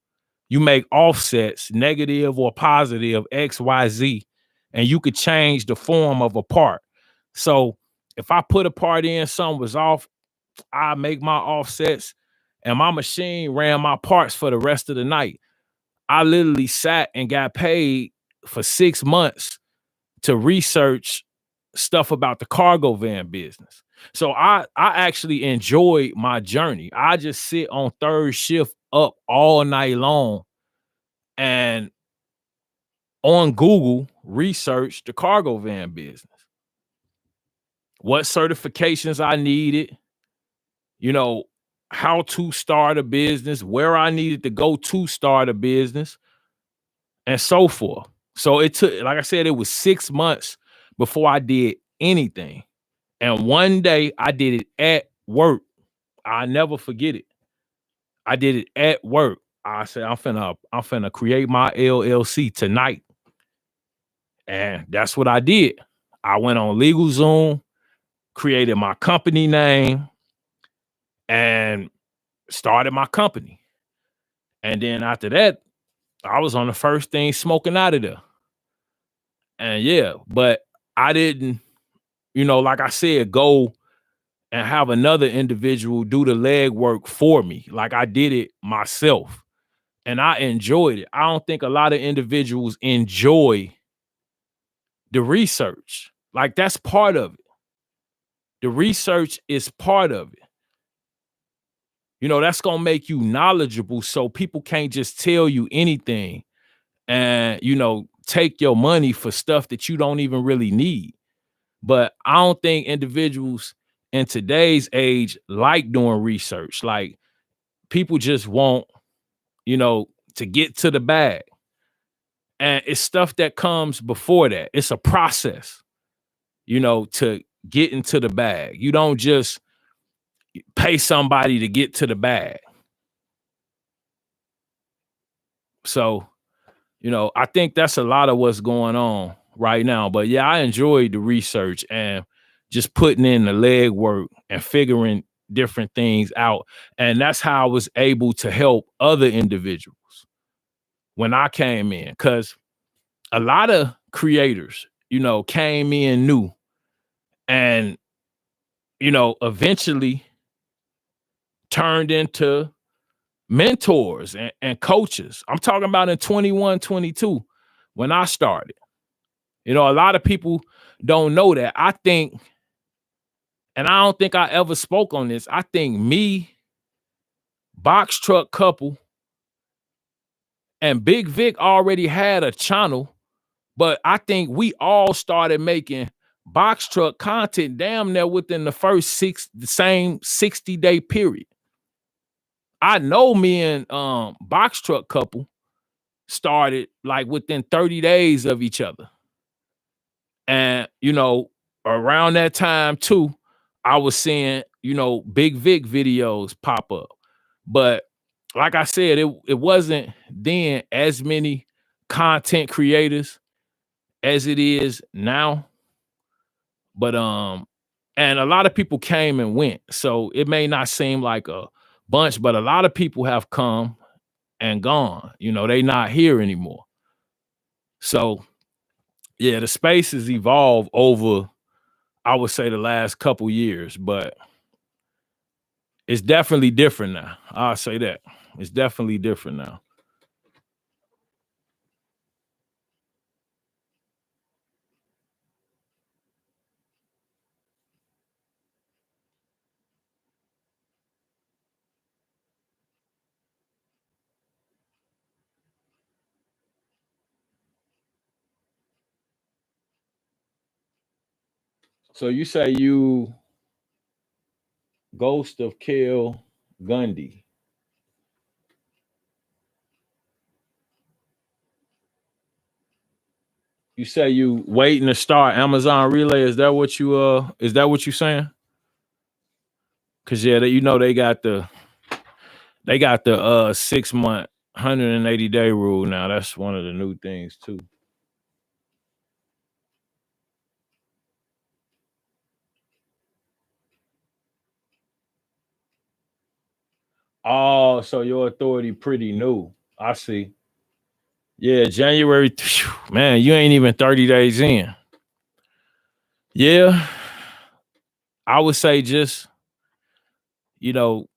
You make offsets, negative or positive, X, Y, Z, and you could change the form of a part. So if I put a part in, something was off, I make my offsets, and my machine ran my parts for the rest of the night. I literally sat and got paid for 6 months to research stuff about the cargo van business. So I actually enjoyed my journey. I just sit on third shift up all night long and on Google research the cargo van business. What certifications I needed, how to start a business, where I needed to go to start a business, and so forth. So it took, like I said, it was 6 months before I did anything. And one day I did it at work. I never forget it. I did it at work. I said, I'm finna create my LLC tonight. And that's what I did. I went on LegalZoom, created my company name, and started my company. And then after that, I was on the first thing smoking out of there. And yeah, but I didn't, like I said, go and have another individual do the legwork for me. Like I did it myself. And I enjoyed it. I don't think a lot of individuals enjoy the research. Like that's part of it. The research is part of it. That's going to make you knowledgeable so people can't just tell you anything and, take your money for stuff that you don't even really need. But I don't think individuals in today's age like doing research. Like people just want, to get to the bag. And it's stuff that comes before that. It's a process, to get into the bag. You don't just pay somebody to get to the bag. So, I think that's a lot of what's going on right now. But yeah, I enjoyed the research and just putting in the legwork and figuring different things out. And that's how I was able to help other individuals. when I came in, because a lot of creators, came in new and, eventually turned into mentors and coaches. I'm talking about in 21, 22 when I started. A lot of people don't know that. I think, and I don't think I ever spoke on this, I think me, Box Truck Couple, and Big Vic already had a channel, but I think we all started making box truck content damn near within the the same 60-day period. I know me and Box Truck Couple started like within 30 days of each other. And, around that time too, I was seeing, Big Vic videos pop up. But like I said, it wasn't then as many content creators as it is now. But and a lot of people came and went. So it may not seem like a bunch, but a lot of people have come and gone. They not here anymore. So yeah, the space has evolved over, I would say, the last couple years, but it's definitely different now. I'll say that. It's definitely different now. So you say you Ghost of Kill Gundy. You say you waiting to start Amazon Relay. Is that what you saying? Cause yeah, they got the 6 month 180-day rule now. That's one of the new things too. Oh, so your authority pretty new. I see. Yeah, January. Man, you ain't even 30 days in. Yeah, I would say just, you know,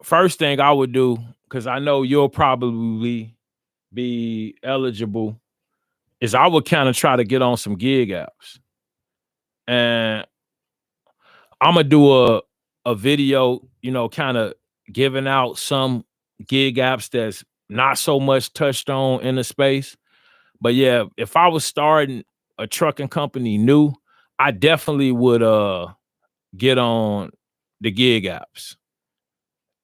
first thing I would do, because I know you'll probably be eligible, is I would kind of try to get on some gig apps. And I'm gonna do a video, kind of giving out some gig apps that's not so much touched on in the space. But yeah, if I was starting a trucking company new, I definitely would get on the gig apps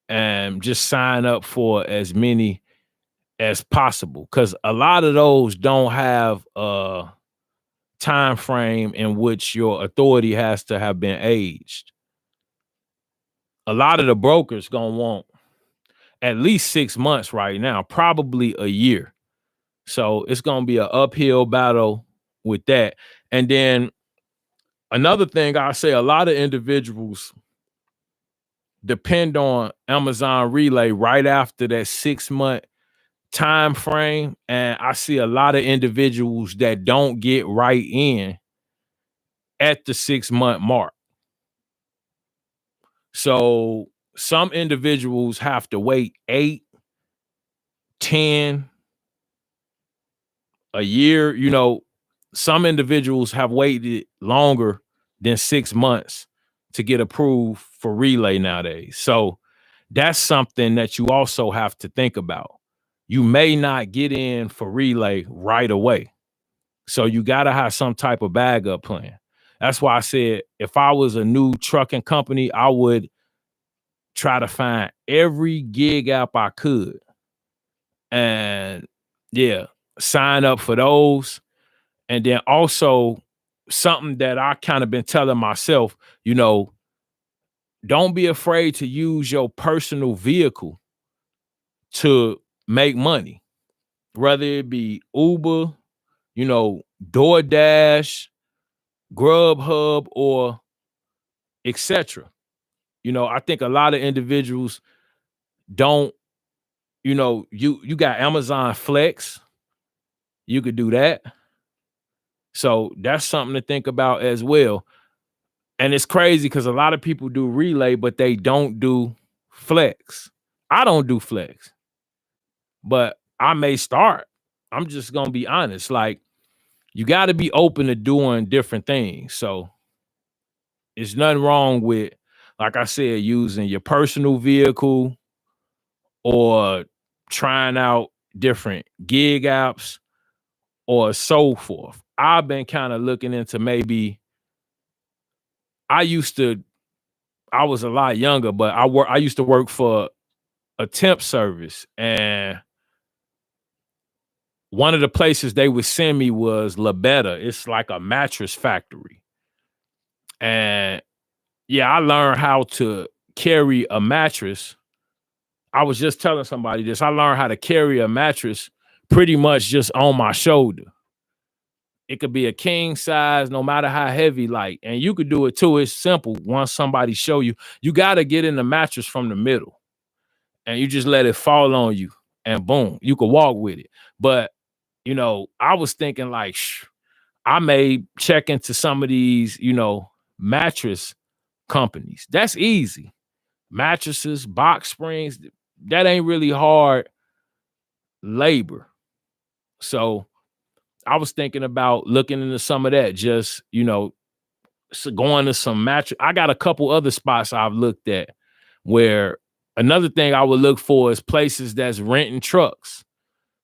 and just sign up for as many as possible, because a lot of those don't have a time frame in which your authority has to have been aged. A lot of the brokers gonna want at least 6 months right now, probably a year. So it's gonna be an uphill battle with that. And then another thing I say, a lot of individuals depend on Amazon Relay right after that 6 month time frame. And I see a lot of individuals that don't get right in at the 6 month mark. So some individuals have to wait 8, 10, a year. Some individuals have waited longer than 6 months to get approved for Relay nowadays. So that's something that you also have to think about. You may not get in for Relay right away. So you got to have some type of backup plan. That's why I said if I was a new trucking company, I would try to find every gig app I could and yeah, sign up for those. And then also something that I kind of been telling myself, don't be afraid to use your personal vehicle to make money, whether it be Uber, DoorDash, Grubhub, or etc. I think a lot of individuals don't you got Amazon Flex. You could do that. So that's something to think about as well. And it's crazy because a lot of people do relay, but they don't do flex. I don't do flex, but I may start. I'm just gonna be honest. Like, you got to be open to doing different things. So it's nothing wrong with, like I said, using your personal vehicle or trying out different gig apps or so forth. I've been kind of looking into maybe I was a lot younger, but I used to work for a temp service, and one of the places they would send me was Labetta. It's like a mattress factory. And yeah, I learned how to carry a mattress. I was just telling somebody this. I learned how to carry a mattress pretty much just on my shoulder. It could be a king size, no matter how heavy, like, and you could do it too. It's simple. Once somebody show you, you got to get in the mattress from the middle and you just let it fall on you and boom, you could walk with it. But, I was thinking like, I may check into some of these, mattress companies. That's easy. Mattresses, box springs, that ain't really hard labor. So I was thinking about looking into some of that, just, going to some mattress. I got a couple other spots I've looked at where another thing I would look for is places that's renting trucks.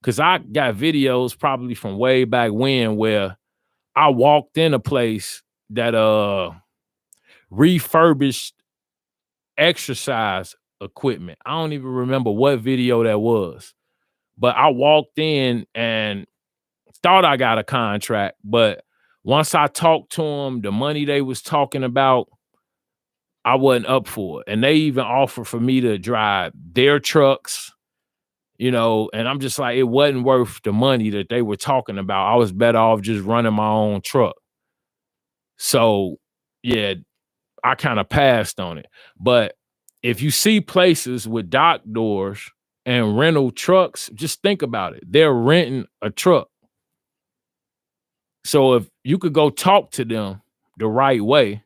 Cause I got videos probably from way back when where I walked in a place that refurbished exercise equipment. I don't even remember what video that was, but I walked in and thought I got a contract, but once I talked to them, the money they was talking about, I wasn't up for it. And they even offered for me to drive their trucks, and I'm just like, it wasn't worth the money that they were talking about. I was better off just running my own truck. So yeah, I kind of passed on it. But if you see places with dock doors and rental trucks, just think about it. They're renting a truck. So if you could go talk to them the right way,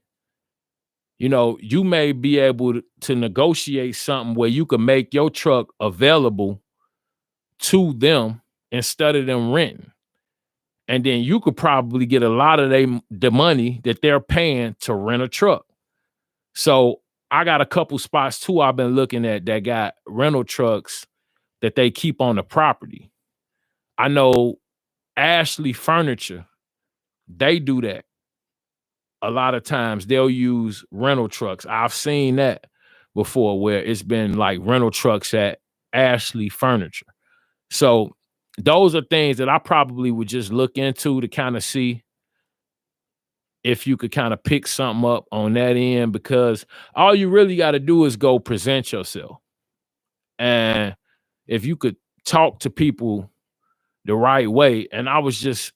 you may be able to negotiate something where you could make your truck available to them instead of them renting. And then you could probably get a lot of the money that they're paying to rent a truck. So I got a couple spots too I've been looking at that got rental trucks that they keep on the property. I know Ashley Furniture, they do that. A lot of times they'll use rental trucks. I've seen that before where it's been like rental trucks at Ashley Furniture. So those are things that I probably would just look into to kind of see if you could kind of pick something up on that end, because all you really got to do is go present yourself. And if you could talk to people the right way, and I was just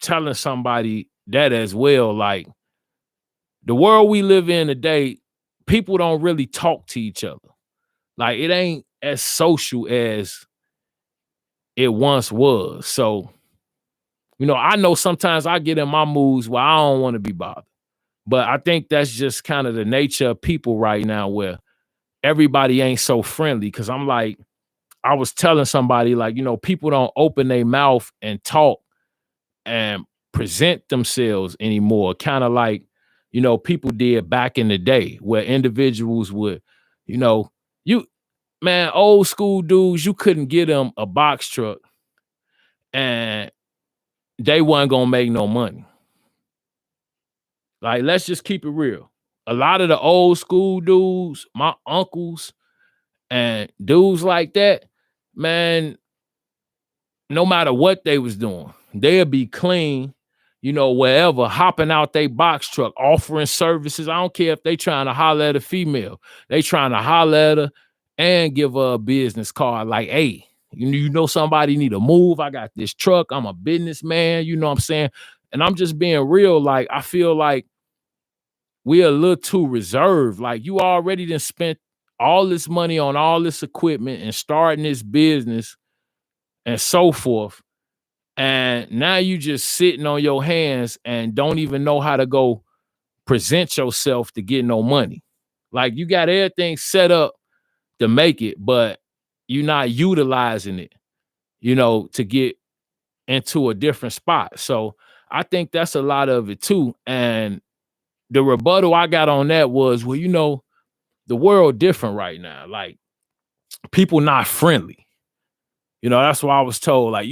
telling somebody that as well, like, the world we live in today, people don't really talk to each other. Like, it ain't as social as it once was. So, I know sometimes I get in my moods where I don't want to be bothered. But I think that's just kind of the nature of people right now where everybody ain't so friendly. Cause I'm like, I was telling somebody like, people don't open their mouth and talk and present themselves anymore. Kind of like, people did back in the day where individuals would, old school dudes, you couldn't get them a box truck and they wasn't gonna make no money. Like, let's just keep it real. A lot of the old school dudes, my uncles and dudes like that, man, no matter what they was doing, they'll be clean, wherever, hopping out they box truck, offering services. I don't care if they trying to holler at a female. They trying to holler at her and give her a business card like, hey, somebody need to move. I got this truck. I'm a businessman. You know what I'm saying? And I'm just being real. Like, I feel like we're a little too reserved. Like, you already done spent all this money on all this equipment and starting this business and so forth. And now you just sitting on your hands and don't even know how to go present yourself to get no money. Like you got everything set up to make it, but you're not utilizing it, to get into a different spot. So I think that's a lot of it too. And the rebuttal I got on that was, well, the world different right now. Like people not friendly. That's why I was told, like,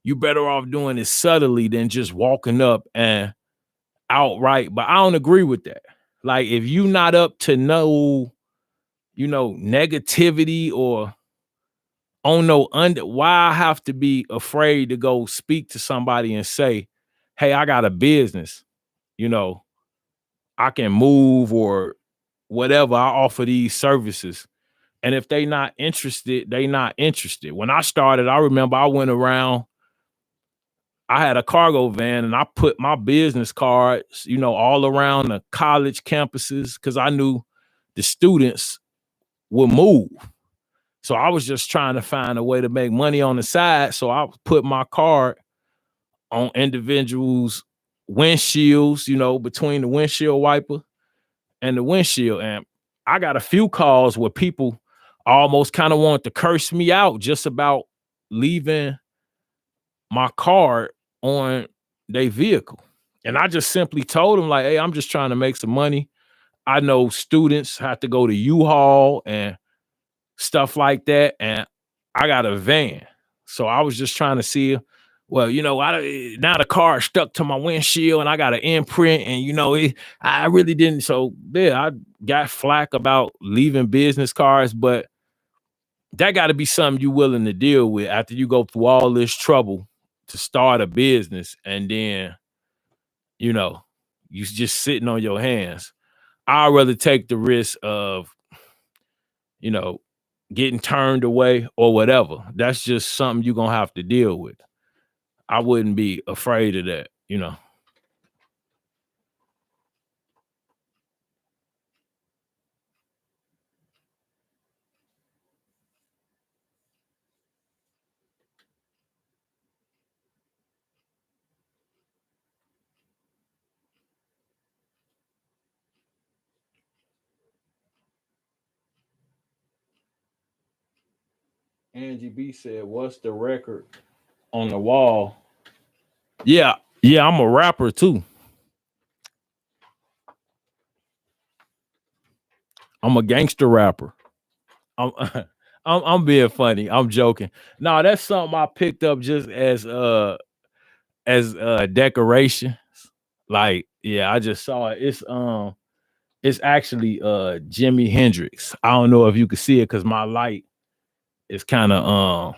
you better off doing it subtly than just walking up and outright. But I don't agree with that. Like if you not up to no, negativity or on no under, why I have to be afraid to go speak to somebody and say, hey, I got a business, you know, I can move or whatever. I offer these services. And if they not interested, they not interested. When I started, I remember I went around, I had a cargo van and I put my business cards, all around the college campuses because I knew the students would move. So I was just trying to find a way to make money on the side. So I put my card on individuals' windshields, between the windshield wiper and the windshield. And I got a few calls where people almost kind of wanted to curse me out just about leaving my card on their vehicle. And I just simply told them, like, hey, I'm just trying to make some money. I know students have to go to U-Haul and stuff like that. And I got a van. So I was just trying to see, well, now the car stuck to my windshield and I got an imprint and, I really didn't. So yeah, I got flack about leaving business cards, but that got to be something you're willing to deal with after you go through all this trouble to start a business and then, you just sitting on your hands. I'd rather take the risk of, getting turned away or whatever. That's just something you're going to have to deal with. I wouldn't be afraid of that. Angie B said, what's the record on the wall? Yeah. Yeah, I'm a rapper too. I'm a gangster rapper. I'm I'm being funny. I'm joking. No, that's something I picked up just as decoration. Like, yeah, I just saw it. It's actually Jimi Hendrix. I don't know if you can see it because my light is kind of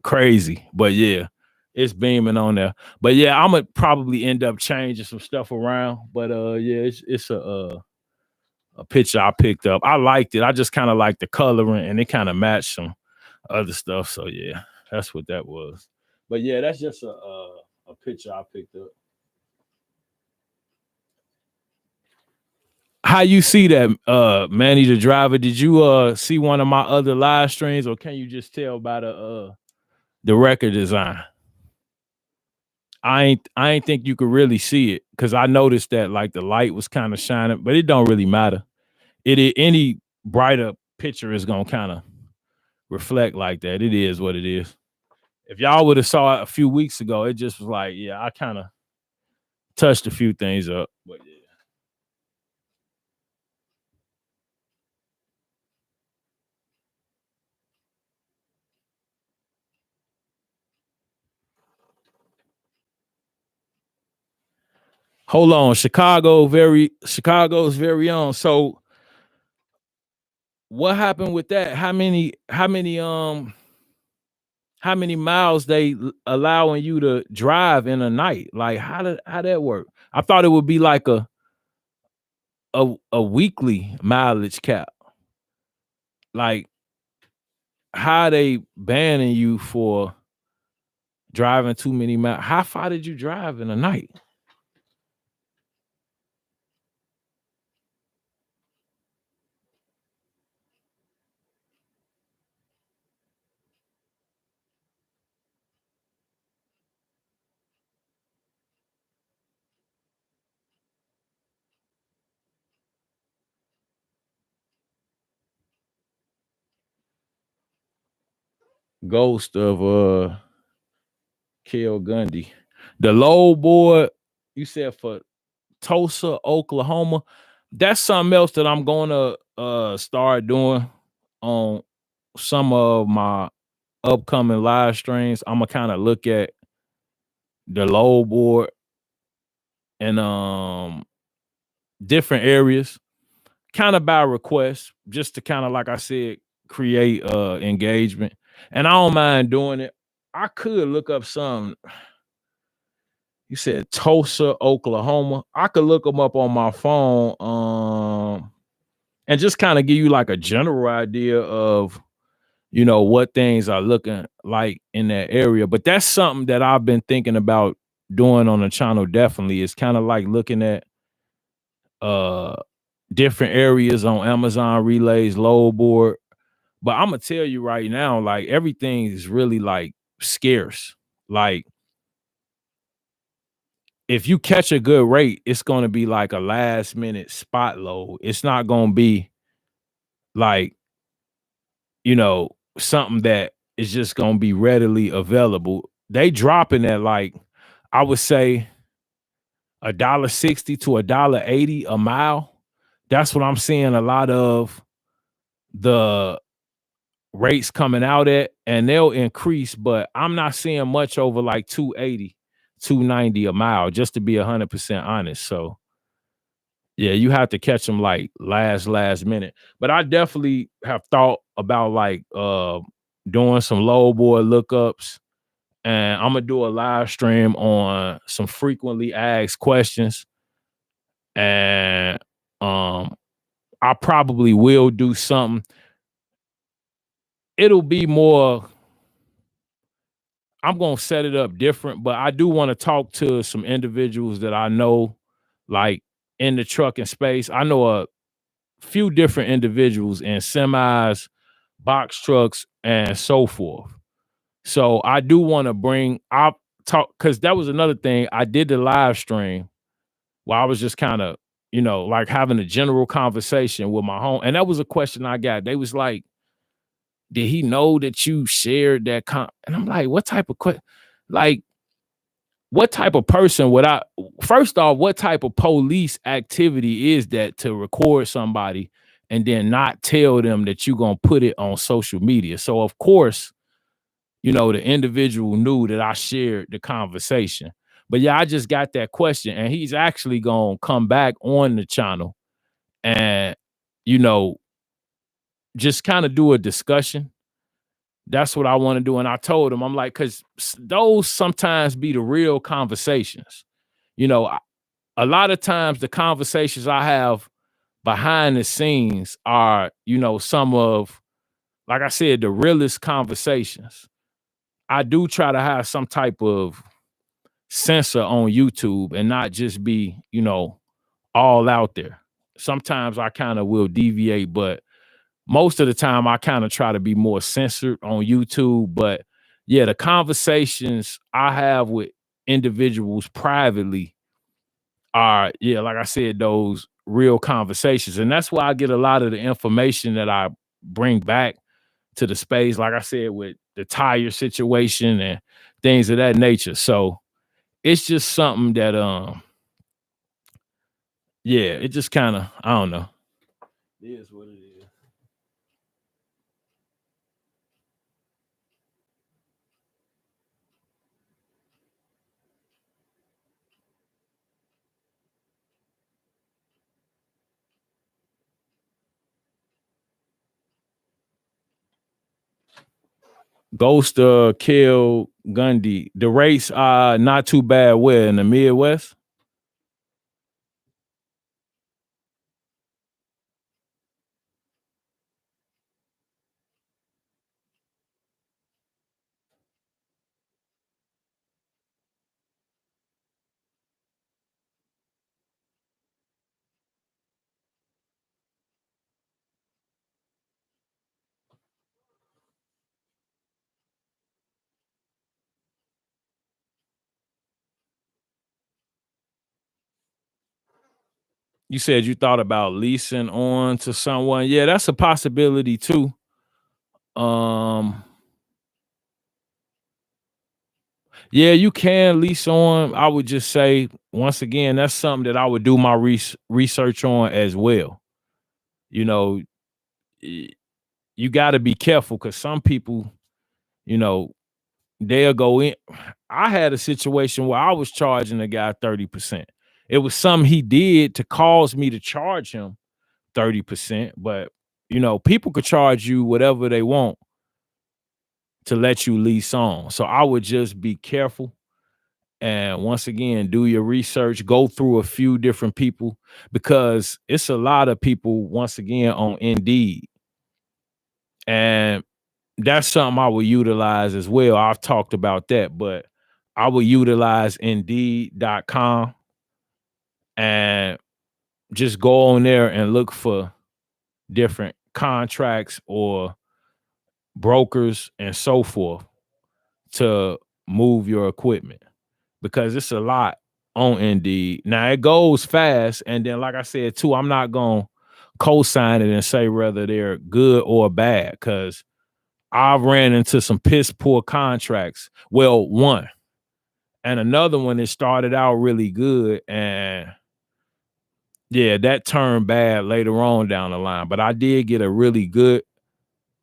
crazy, but yeah, it's beaming on there. But yeah, I'm gonna probably end up changing some stuff around. But yeah, it's a picture I picked up. I liked it. I just kind of like the coloring and it kind of matched some other stuff. So yeah, that's what that was. But yeah, that's just a picture I picked up. How you see that, Manny the driver? Did you see one of my other live streams, or can you just tell by the record design? I ain't think you could really see it because I noticed that like the light was kind of shining, but it don't really matter. Any brighter picture is gonna kind of reflect like that. It is what it is. If y'all would have saw it a few weeks ago, it just was like, yeah, I kind of touched a few things up. But yeah. Hold on, Chicago's very own. So what happened with that? How many miles they allowing you to drive in a night? Like how that work? I thought it would be like a weekly mileage cap. Like how they banning you for driving too many miles? How far did you drive in a night? Ghost of Kill Gundy. The low board you said for Tulsa, Oklahoma. That's something else that I'm gonna start doing on some of my upcoming live streams. I'm gonna kind of look at the low board and different areas, kind of by request, just to kind of like I said, create engagement. And I don't mind doing it. I could look up some. You said Tulsa, Oklahoma. I could look them up on my phone, and just kind of give you like a general idea of what things are looking like in that area. But that's something that I've been thinking about doing on the channel. Definitely, is kind of like looking at uh different areas on Amazon relays, load board. But I'm gonna tell you right now, like everything is really like scarce. Like if you catch a good rate, it's gonna be like a last minute spot load. It's not gonna be like, something that is just gonna be readily available. They dropping at like, I would say $1.60 to $1.80 a mile. That's what I'm seeing a lot of the rates coming out at, and they'll increase, but I'm not seeing much over like 280, 290 a mile, just to be 100% honest. So yeah, you have to catch them like last minute. But I definitely have thought about like doing some low board lookups, and I'm gonna do a live stream on some frequently asked questions. And I probably will do something. It'll be more, I'm gonna set it up different, but I do want to talk to some individuals that I know, like in the trucking space. I know a few different individuals in semis, box trucks, and so forth. So I do want to I'll talk, because that was another thing. I did the live stream while I was just kind of, like having a general conversation with my home. And that was a question I got. They was like, did he know that you shared that and I'm like, what type of like, what type of person would I, first off, what type of police activity is that to record somebody and then not tell them that you're going to put it on social media? So of course, the individual knew that I shared the conversation. But yeah, I just got that question, and he's actually going to come back on the channel and, you know, just kind of do a discussion. That's what I want to do. And I told him, I'm like, because those sometimes be the real conversations. A lot of times the conversations I have behind the scenes are, some of, like I said, the realest conversations. I do try to have some type of censor on YouTube and not just be, all out there. Sometimes I kind of will deviate, but most of the time I kind of try to be more censored on YouTube. But yeah, the conversations I have with individuals privately are, yeah, like I said, those real conversations. And that's why I get a lot of the information that I bring back to the space, like I said, with the tire situation and things of that nature. So it's just something that yeah, it just kind of, I don't know. It is what it is. Ghost Kill Gundy. The race not too bad where in the Midwest. You said you thought about leasing on to someone. Yeah, that's a possibility too. Um Yeah, you can lease on. I would just say once again, that's something that I would do my research on as well. You know, y- you got to be careful because some people, you know, they'll go in. I had a situation where I was charging the guy 30%. It was something he did to cause me to charge him 30%, but people could charge you whatever they want to let you lease on. So I would just be careful. And once again, do your research, go through a few different people because it's a lot of people, once again, on Indeed. And that's something I will utilize as well. I've talked about that, but I will utilize Indeed.com and just go on there and look for different contracts or brokers and so forth to move your equipment because it's a lot on Indeed. Now it goes fast, and then like I said too, I'm not gonna co-sign it and say whether they're good or bad because I've ran into some piss poor contracts. Well, one and another one that started out really good, and yeah, that turned bad later on down the line. But I did get a really good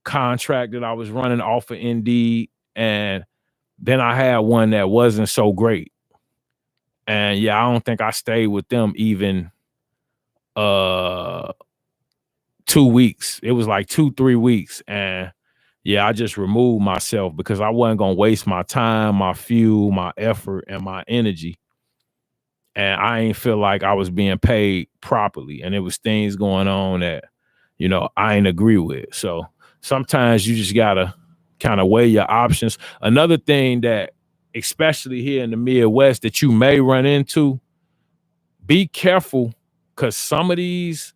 contract that I was running off of Indeed, and then I had one that wasn't so great. And yeah, I don't think I stayed with them even 2 weeks. It was like 2-3 weeks. And yeah, I just removed myself because I wasn't gonna waste my time, my fuel, my effort, and my energy. And I ain't feel like I was being paid properly. And there was things going on that, I ain't agree with. So sometimes you just gotta kind of weigh your options. Another thing that, especially here in the Midwest, that you may run into, be careful because some of these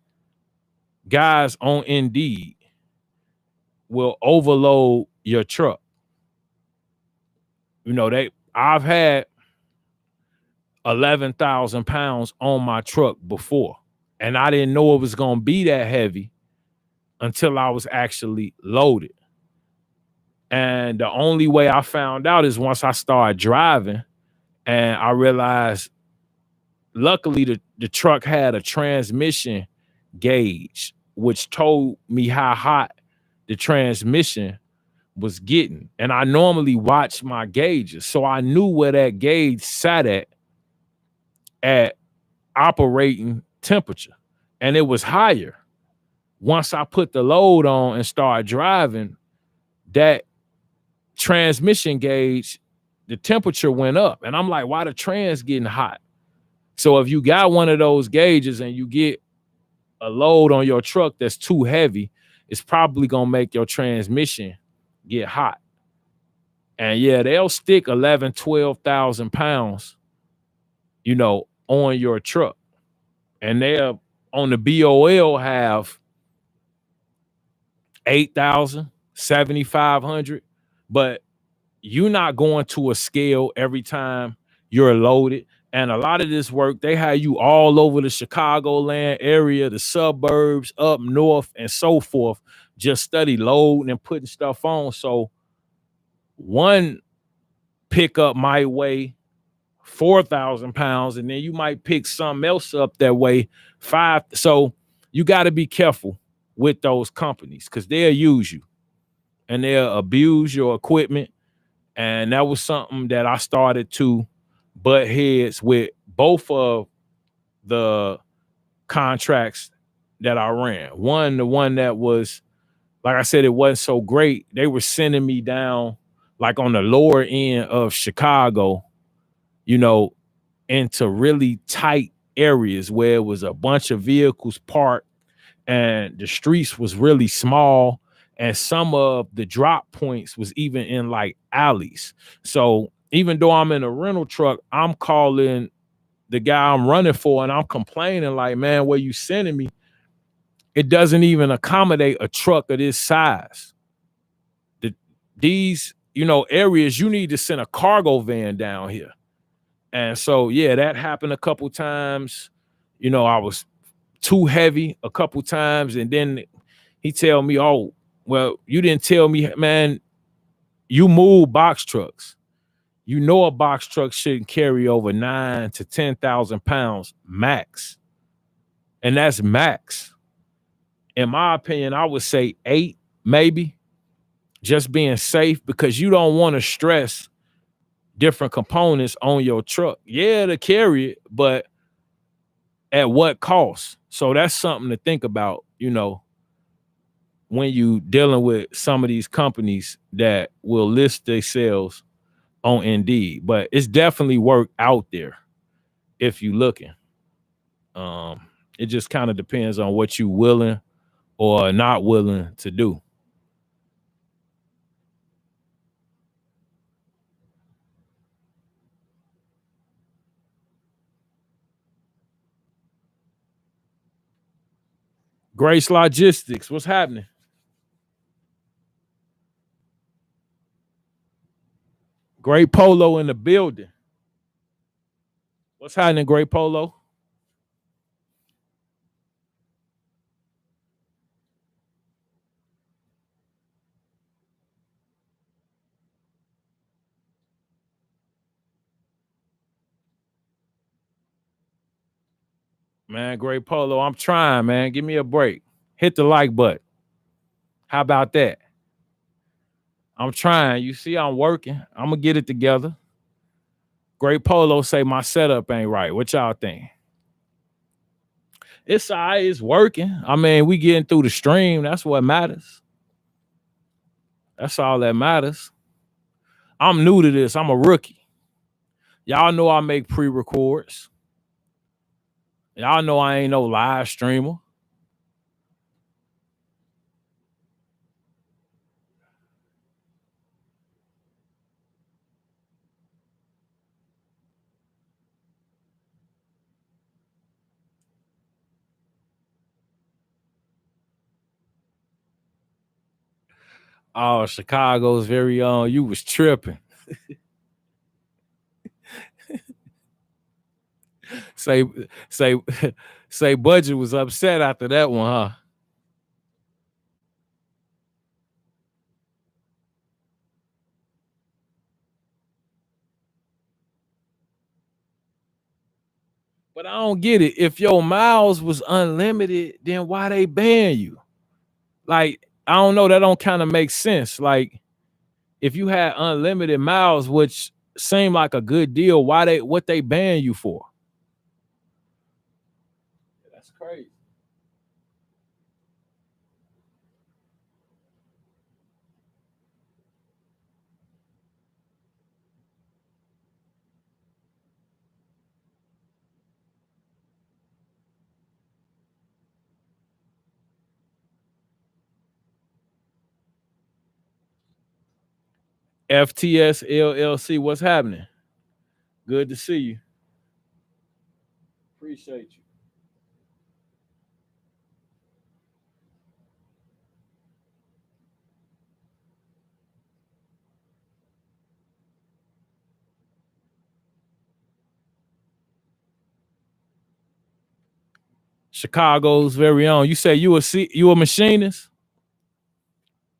guys on Indeed will overload your truck. I've had 11,000 pounds on my truck before, and I didn't know it was gonna be that heavy until I was actually loaded. And the only way I found out is once I started driving and I realized luckily the truck had a transmission gauge, which told me how hot the transmission was getting. And I normally watch my gauges. So I knew where that gauge sat at operating temperature. And it was higher. Once I put the load on and started driving, that transmission gauge, the temperature went up. And I'm like, why the trans getting hot? So if you got one of those gauges and you get a load on your truck that's too heavy, it's probably gonna make your transmission get hot. And yeah, they'll stick 11, 12,000 pounds, on your truck. And they'll on the BOL have 8,000, 7,500, but you're not going to a scale every time you're loaded. And a lot of this work, they have you all over the Chicagoland area, the suburbs, up north, and so forth, just study loading and putting stuff on. So one pickup might weigh 4,000 pounds, and then you might pick something else up that weigh 5. So you got to be careful with those companies because they'll use you and they'll abuse your equipment. And that was something that I started to butt heads with both of the contracts that I ran. One, the one that was, like I said, it wasn't so great. They were sending me down like on the lower end of Chicago, into really tight areas where it was a bunch of vehicles parked and the streets was really small. And some of the drop points was even in like alleys. So even though I'm in a rental truck, I'm calling the guy I'm running for and I'm complaining like, man, where you sending me? It doesn't even accommodate a truck of this size. These, areas, you need to send a cargo van down here. And so, yeah, that happened a couple times. I was too heavy a couple times. And then he tell me, oh, well, you didn't tell me, man, you move box trucks. You know a box truck shouldn't carry over 9 to 10,000 pounds max. And that's max. In my opinion, I would say 8, maybe, just being safe, because you don't want to stress different components on your truck. Yeah, to carry it, but at what cost? So that's something to think about, when you dealing with some of these companies that will list themselves on Indeed. But it's definitely work out there if you looking. It just kind of depends on what you willing or not willing to do. Grace Logistics, what's happening? Great Polo in the building. What's happening, Great Polo? Man, Great Polo, I'm trying, man. Give me a break. Hit the like button. How about that? I'm trying. You see, I'm working. I'm gonna get it together. Great Polo say my setup ain't right. What y'all think? It's all right. It's working. I mean, we getting through the stream. That's what matters. That's all that matters. I'm new to this. I'm a rookie. Y'all know I make pre-records. Y'all know I ain't no live streamer. Oh, Chicago's very own. You was tripping. say say say Budget was upset after that one, huh? But I don't get it. If your miles was unlimited, then why they ban you? Like, I don't know. That don't kind of make sense. Like, if you had unlimited miles, which seemed like a good deal, what they ban you for? That's crazy. FTS LLC, what's happening? Good to see you. Appreciate you. Chicago's very own. You say you a machinist?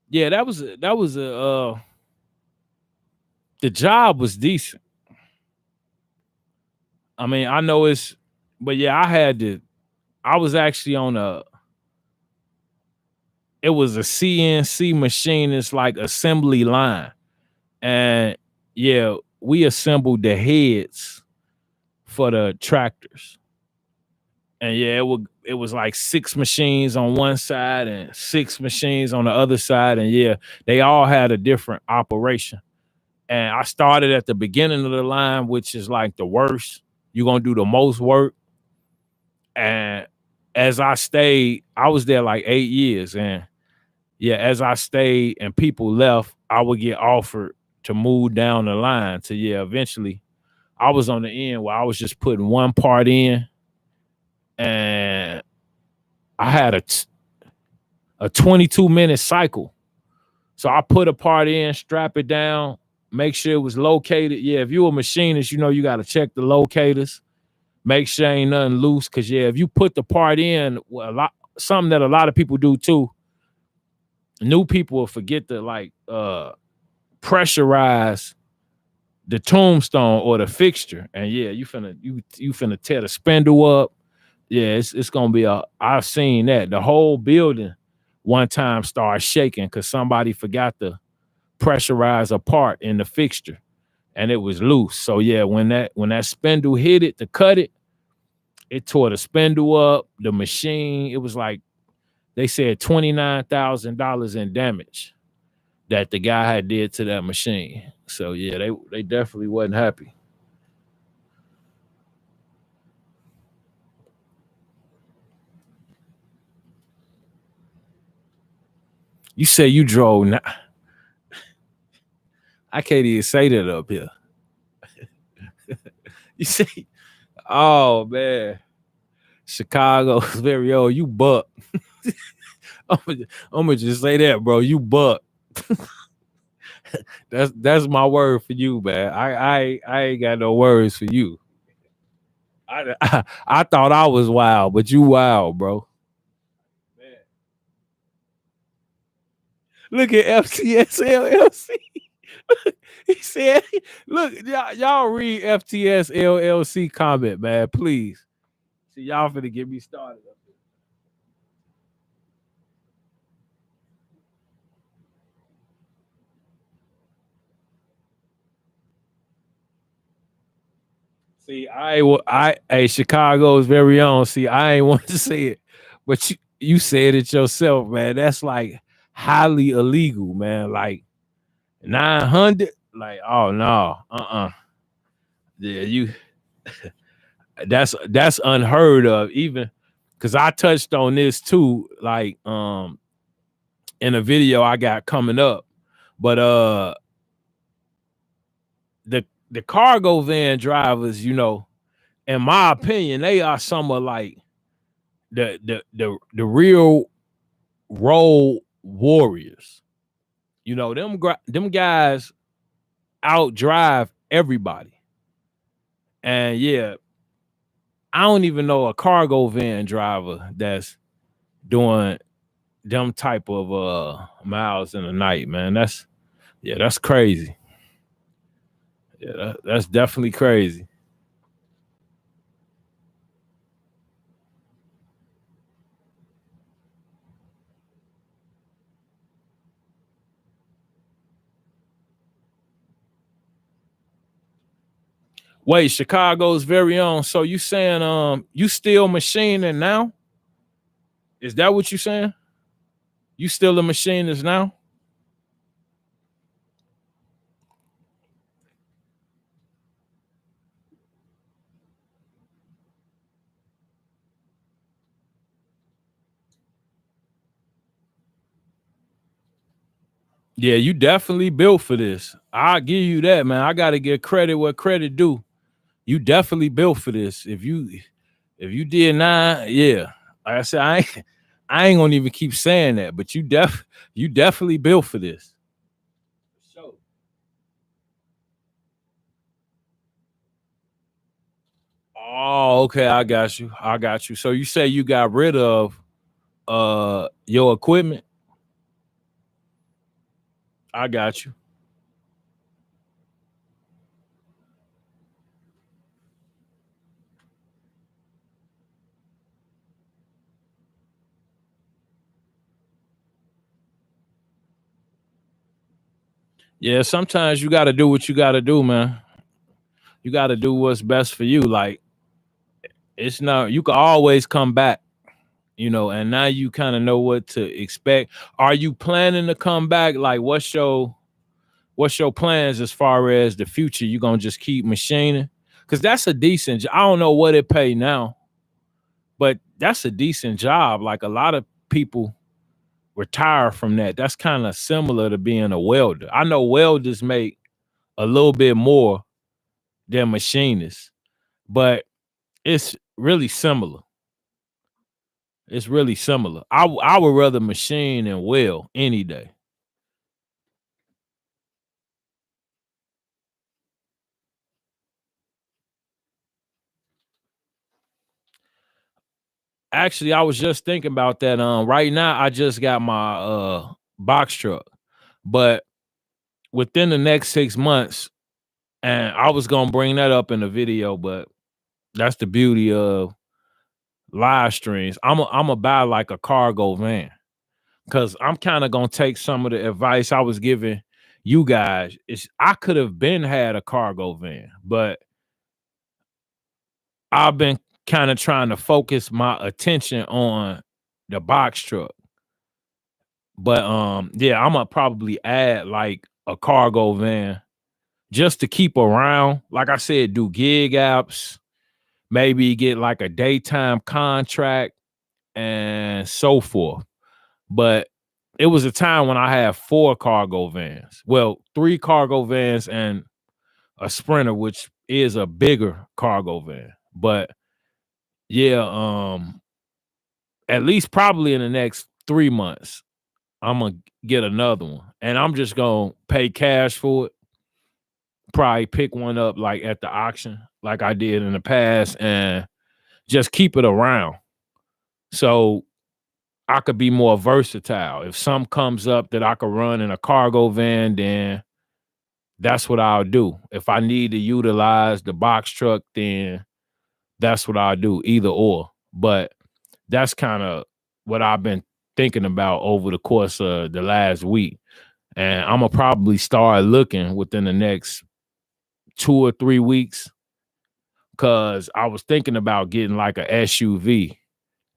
Yeah, that was a the job was decent. I mean, I know it's, but yeah, I was actually on it was a CNC machinist like assembly line. And yeah, we assembled the heads for the tractors. And yeah, it was like 6 machines on one side and 6 machines on the other side. And yeah, they all had a different operation. And I started at the beginning of the line, which is like the worst. You're gonna do the most work. And as I stayed, I was there like 8 years. And yeah, as I stayed and people left, I would get offered to move down the line to, yeah, eventually I was on the end where I was just putting one part in, and I had a 22-minute cycle. So I put a part in, strap it down, make sure it was located. Yeah, if you're a machinist, you got to check the locators, make sure ain't nothing loose. Cause yeah, if you put the part in, well, something that a lot of people do too, new people will forget to like pressurize the tombstone or the fixture, and yeah, you finna tear the spindle up. Yeah, it's gonna be a. I've seen that the whole building one time started shaking because somebody forgot to pressurize a part in the fixture, and it was loose. So yeah, when that spindle hit it to cut it, it tore the spindle up. The machine, it was like they said $29,000 in damage that the guy had did to that machine. So yeah, they definitely wasn't happy. You say you drove. I can't even say that up here. You say, oh man, Chicago's very old. You buck. I'm gonna just say that, bro. You buck. That's my word for you, man. I ain't got no words for you. I thought I was wild, but you wild, bro. Man. Look at FTS LLC. He said, "Look, y'all read FTS LLC comment, man, please. See, y'all finna get me started up here. See, hey, Chicago's very own. See, I ain't want to say it, but you said it yourself, man. That's like highly illegal, man. Like 900, like oh no, yeah, that's unheard of. Even because I touched on this too, like in a video I got coming up, but the cargo van drivers, in my opinion, they are some of like the real road warriors. Them guys outdrive everybody. And yeah, I don't even know a cargo van driver that's doing them type of miles in a night, man. That's crazy. Yeah, that's definitely crazy. Wait, Chicago's very own. So you saying you still machining now? Is that what you saying? You still a machinist now? Yeah, you definitely built for this. I'll give you that, man. I gotta give credit where credit due. You definitely built for this. If you did nine, yeah. Like I said, I ain't gonna even keep saying that, but you definitely built for this. So, oh, okay, I got you. I got you. So you say you got rid of your equipment? I got you. Yeah, sometimes you gotta do what you gotta do, man. You gotta do what's best for you. Like it's not you can always come back, and now you kind of know what to expect. Are you planning to come back? Like what's your plans as far as the future? You gonna just keep machining? Cause that's a decent I don't know what it pay now, but that's a decent job. Like a lot of people retire from that. That's kind of similar to being a welder. I know welders make a little bit more than machinists, but it's really similar. It's really similar. I would rather machine and weld any day. Actually, I was just thinking about that. Right now I just got my box truck, but within the next 6 months, And I was gonna bring that up in the video, but that's the beauty of live streams. I'm a buy like a cargo van because I'm kind of gonna take some of the advice I was giving you guys. I could have been had a cargo van, but I've been kind of trying to focus my attention on the box truck. But yeah, I'm gonna probably add like a cargo van just to keep around. Like I said, do gig apps, maybe get like a daytime contract and so forth. But it was a time when I had 4 cargo vans. Well, 3 cargo vans and a Sprinter, which is a bigger cargo van. But yeah, at least probably in the next 3 months, I'm gonna get another one. And I'm just gonna pay cash for it. Probably pick one up like at the auction, like I did in the past, and just keep it around. So I could be more versatile. If something comes up that I could run in a cargo van, then that's what I'll do. If I need to utilize the box truck, then that's what I'll do, either or. But that's kind of what I've been thinking about over the course of the last week. And I'm gonna probably start looking within the next 2 or 3 weeks because I was thinking about getting like a SUV.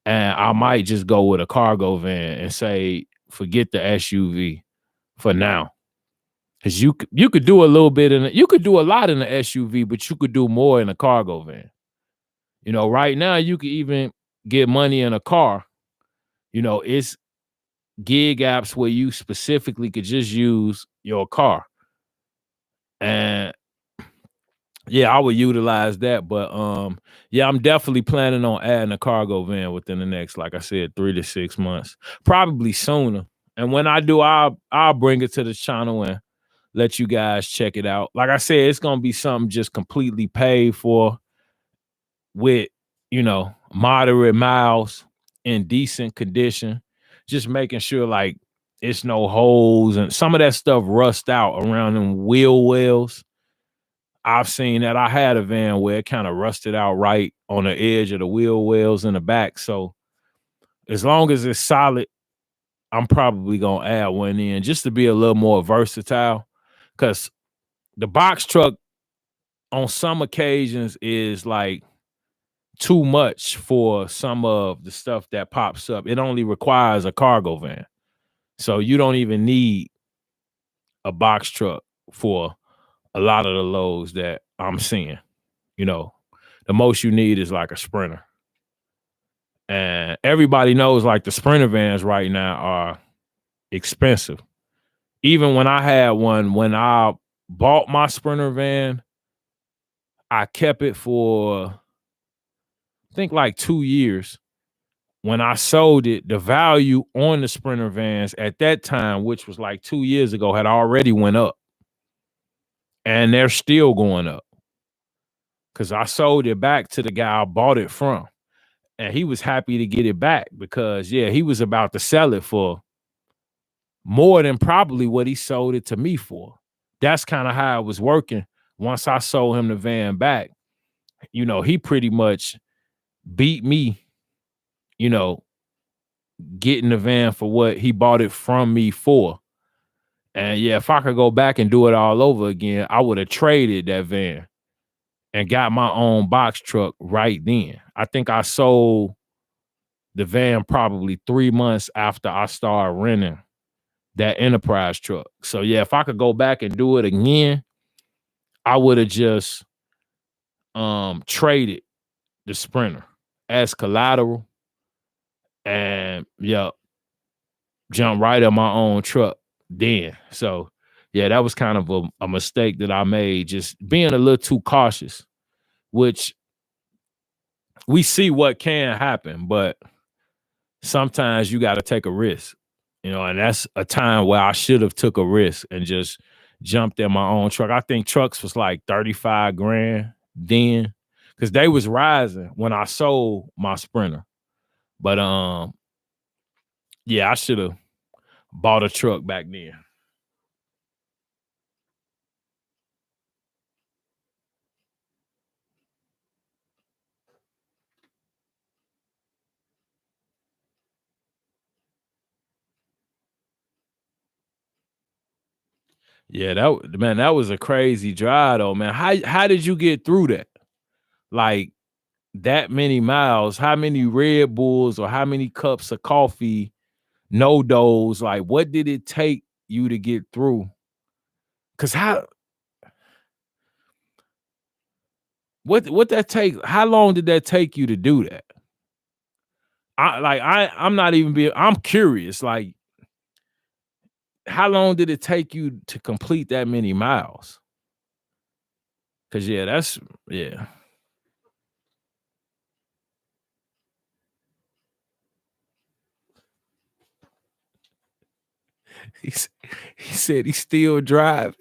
And I might just go with a cargo van and say, forget the SUV for now. Cause you could do a little bit you could do a lot in the SUV, but you could do more in a cargo van. You know, right now you could even get money in a car. You know, it's gig apps where you specifically could just use your car. And yeah, I would utilize that. But yeah, I'm definitely planning on adding a cargo van within the next, like I said, 3 to 6 months, probably sooner. And when I do, I'll bring it to the channel and let you guys check it out. Like I said, it's gonna be something just completely paid for with, you know, moderate miles in decent condition. Just making sure like it's no holes and some of that stuff rust out around them wheel wells. I've seen that. I had a van where it kind of rusted out right on the edge of the wheel wells in the back. So as long as it's solid, I'm probably gonna add one in just to be a little more versatile. Cause the box truck on some occasions is like too much for some of the stuff that pops up. It only requires a cargo van. So you don't even need a box truck for a lot of the loads that I'm seeing. You know, the most you need is like a Sprinter. And everybody knows like the Sprinter vans right now are expensive. Even when I had one, when I bought my Sprinter van, I kept it for I think like 2 years. When I sold it, the value on the Sprinter vans at that time, which was like 2 years ago, had already went up. And they're still going up. Cause I sold it back to the guy I bought it from. And he was happy to get it back because yeah, he was about to sell it for more than probably what he sold it to me for. That's kind of how it was working. Once I sold him the van back, you know, he pretty much beat me, you know, getting the van for what he bought it from me for. And yeah, if I could go back and do it all over again, I would have traded that van and got my own box truck right then. I think I sold the van probably 3 months after I started renting that Enterprise truck. So yeah, if I could go back and do it again, I would have just traded the Sprinter as collateral and yeah, jump right in my own truck then. So yeah, that was kind of a mistake that I made, just being a little too cautious, which we see what can happen, but sometimes you got to take a risk, you know, and that's a time where I should have took a risk and just jumped in my own truck. I think trucks was like 35 grand then because they was rising when I sold my Sprinter. But yeah, I should have bought a truck back then. Yeah, that was a crazy drive though, man. How did you get through that? Like that many miles, how many Red Bulls or how many cups of coffee, no dose, like what did it take you to get through? Cause what that take? How long did that take you to do that? I'm not even being I'm curious. Like, how long did it take you to complete that many miles? Cause yeah, yeah. He's, he said he still drive.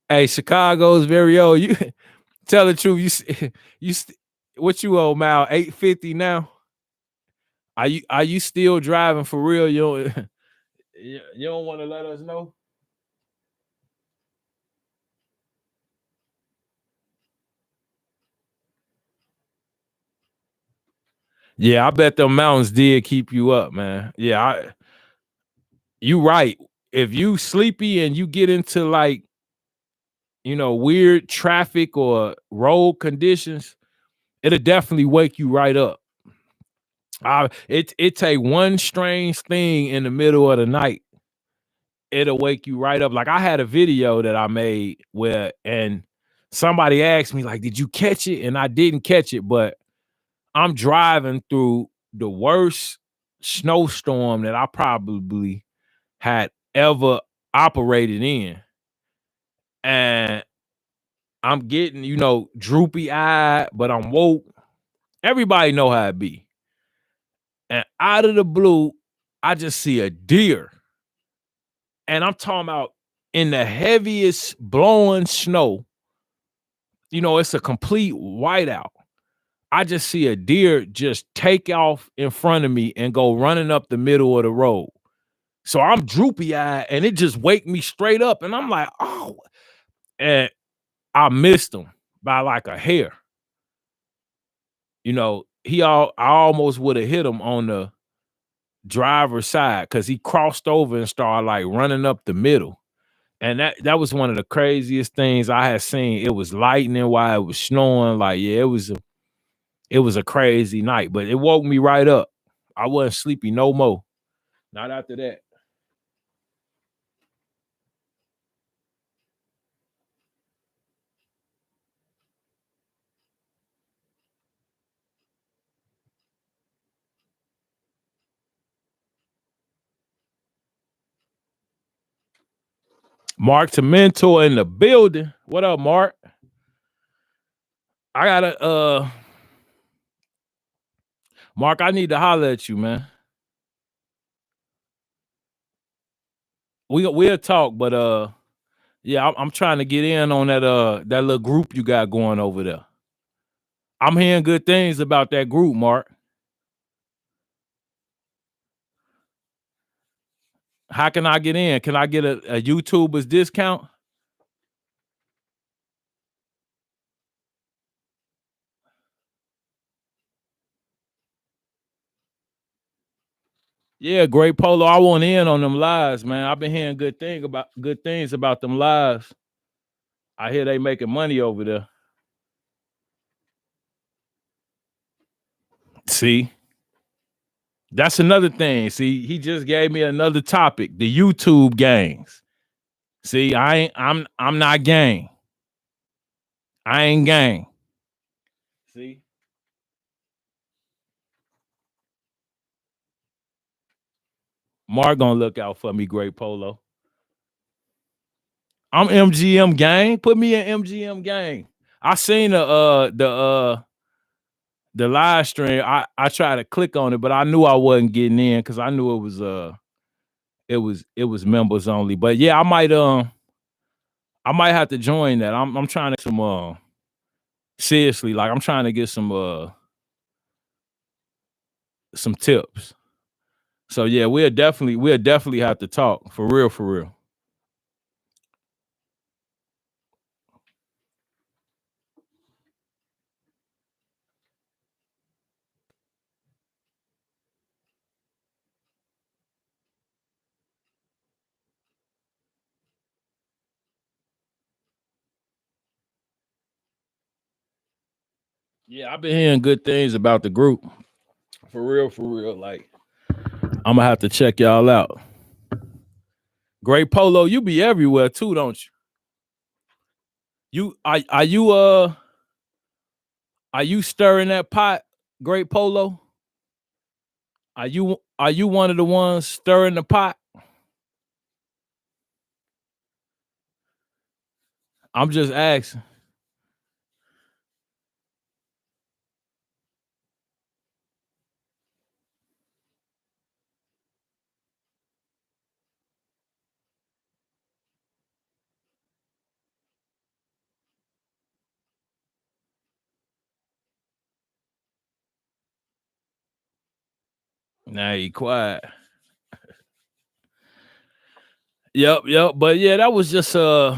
Hey, Chicago's very old. You tell the truth. You what you owe, Mal? 850 now. Are you still driving for real? You don't you don't want to let us know? Yeah, I bet them mountains did keep you up, man. Yeah, you right. If you sleepy and you get into like weird traffic or road conditions, it'll definitely wake you right up. It take one strange thing in the middle of the night, it'll wake you right up. Like I had a video that I made and somebody asked me like, "Did you catch it?" And I didn't catch it, but I'm driving through the worst snowstorm that I probably had ever operated in, and I'm getting droopy eyed, but I'm woke. Everybody know how it be. And out of the blue, I just see a deer. And I'm talking about in the heaviest blowing snow, it's a complete whiteout. I just see a deer just take off in front of me and go running up the middle of the road. So I'm droopy eyed and it just wake me straight up. And I'm like, oh, and I missed him by like a hair. I almost would have hit him on the driver's side because he crossed over and started like running up the middle. And that was one of the craziest things I had seen. It was lightning while it was snowing. Like, yeah, it was a crazy night, but it woke me right up. I wasn't sleepy no more. Not after that. Mark to mentor in the building. What up, Mark? I gotta Mark, I need to holler at you, man. We'll talk, but yeah, I'm trying to get in on that little group you got going over there. I'm hearing good things about that group, Mark. How can I get in? Can I get a YouTuber's discount? Yeah, great polo. I want in on them lives, man. I've been hearing good things about them lives. I hear they making money over there. See, that's another thing. See, he just gave me another topic: the YouTube gangs. See, I'm not gang. I ain't gang. See, Mark gonna look out for me. Great polo. I'm MGM gang. Put me in MGM gang. I seen the live stream. I tried to click on it, but I knew I wasn't getting in because I knew it was members only. But yeah, I might have to join that. I'm trying to get some seriously, like I'm trying to get some tips. So yeah, we'll definitely have to talk for real, for real. Yeah, I've been hearing good things about the group. For real, for real. Like, I'm gonna have to check y'all out. Great Polo, you be everywhere too, don't you? Are you stirring that pot, Great Polo? Are you one of the ones stirring the pot? I'm just asking. Nah, you quiet. Yep, yep. But yeah, that was just I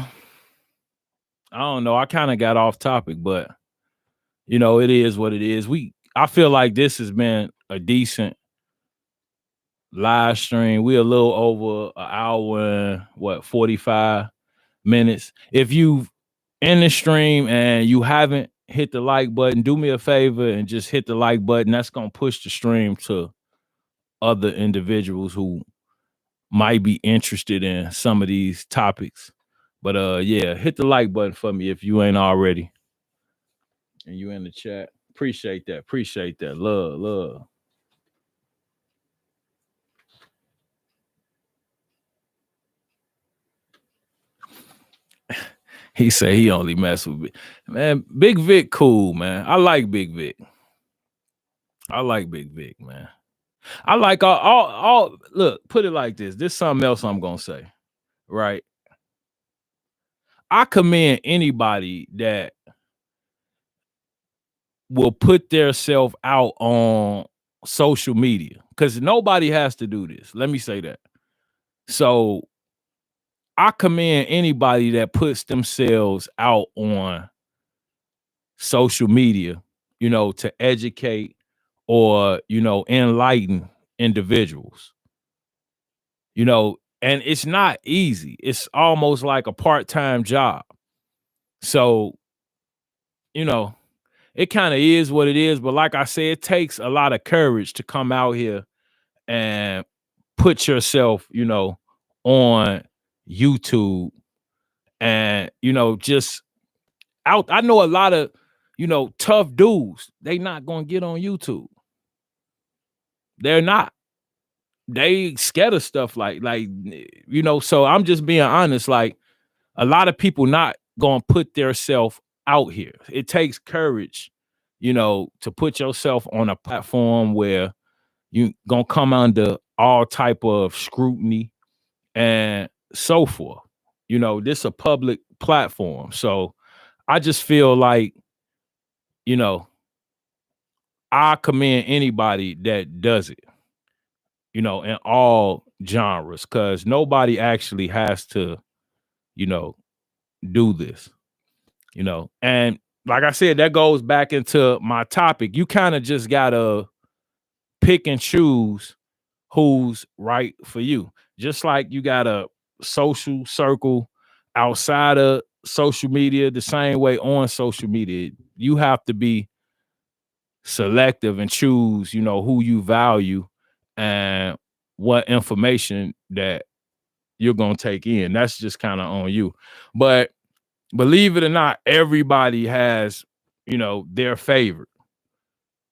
don't know. I kind of got off topic, but it is what it is. I feel like this has been a decent live stream. We're a little over an hour and 45 minutes. If you in the stream and you haven't hit the like button, do me a favor and just hit the like button. That's gonna push the stream to other individuals who might be interested in some of these topics. But yeah, hit the like button for me if you ain't already. And you in the chat. Appreciate that. Appreciate that. Love, love. He said he only mess with me. Man, Big Vic cool, man. I like Big Vic. I like Big Vic, man. I like all look, put it like this. This is something else I'm gonna say. Right. I commend anybody that will put their self out on social media because nobody has to do this. Let me say that. So I commend anybody that puts themselves out on social media, to educate or, enlighten individuals, and it's not easy. It's almost like a part-time job. So, you know, it kind of is what it is. But like I said, it takes a lot of courage to come out here and put yourself, on YouTube and, just out. I know a lot of, tough dudes. They not gonna get on YouTube. They're not. They scared of stuff so I'm just being honest. Like a lot of people not gonna put their self out here. It takes courage, to put yourself on a platform where you gonna come under all type of scrutiny and so forth. This a public platform. So I just feel like, you know, I commend anybody that does it, in all genres, because nobody actually has to, you know, do this, And like I said, that goes back into my topic. You kind of just gotta pick and choose who's right for you. Just like you got a social circle outside of social media, the same way on social media, you have to be selective and choose, who you value and what information that you're going to take in. That's just kind of on you. But believe it or not, everybody has, their favorite.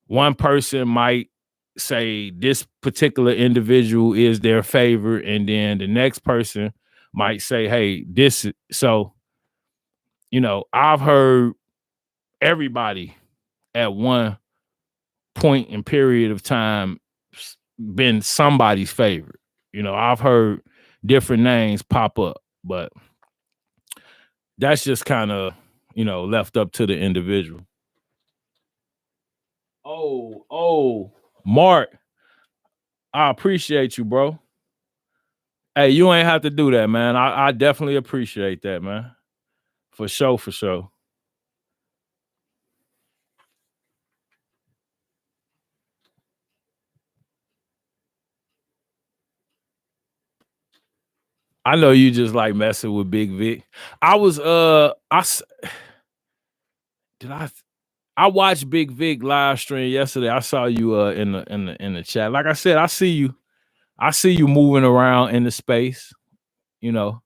One person might say this particular individual is their favorite, and then the next person might say, hey, this is so, I've heard everybody at one point and period of time been somebody's favorite. I've heard different names pop up, but that's just kind of, left up to the individual. Oh, Mark, I appreciate you, bro. Hey, you ain't have to do that, man. I definitely appreciate that, man. For sure, for sure. I know you just like messing with Big Vic. I was did I watched Big Vic live stream yesterday. I saw you in the chat. Like I said, I see you. I see you moving around in the space. You know,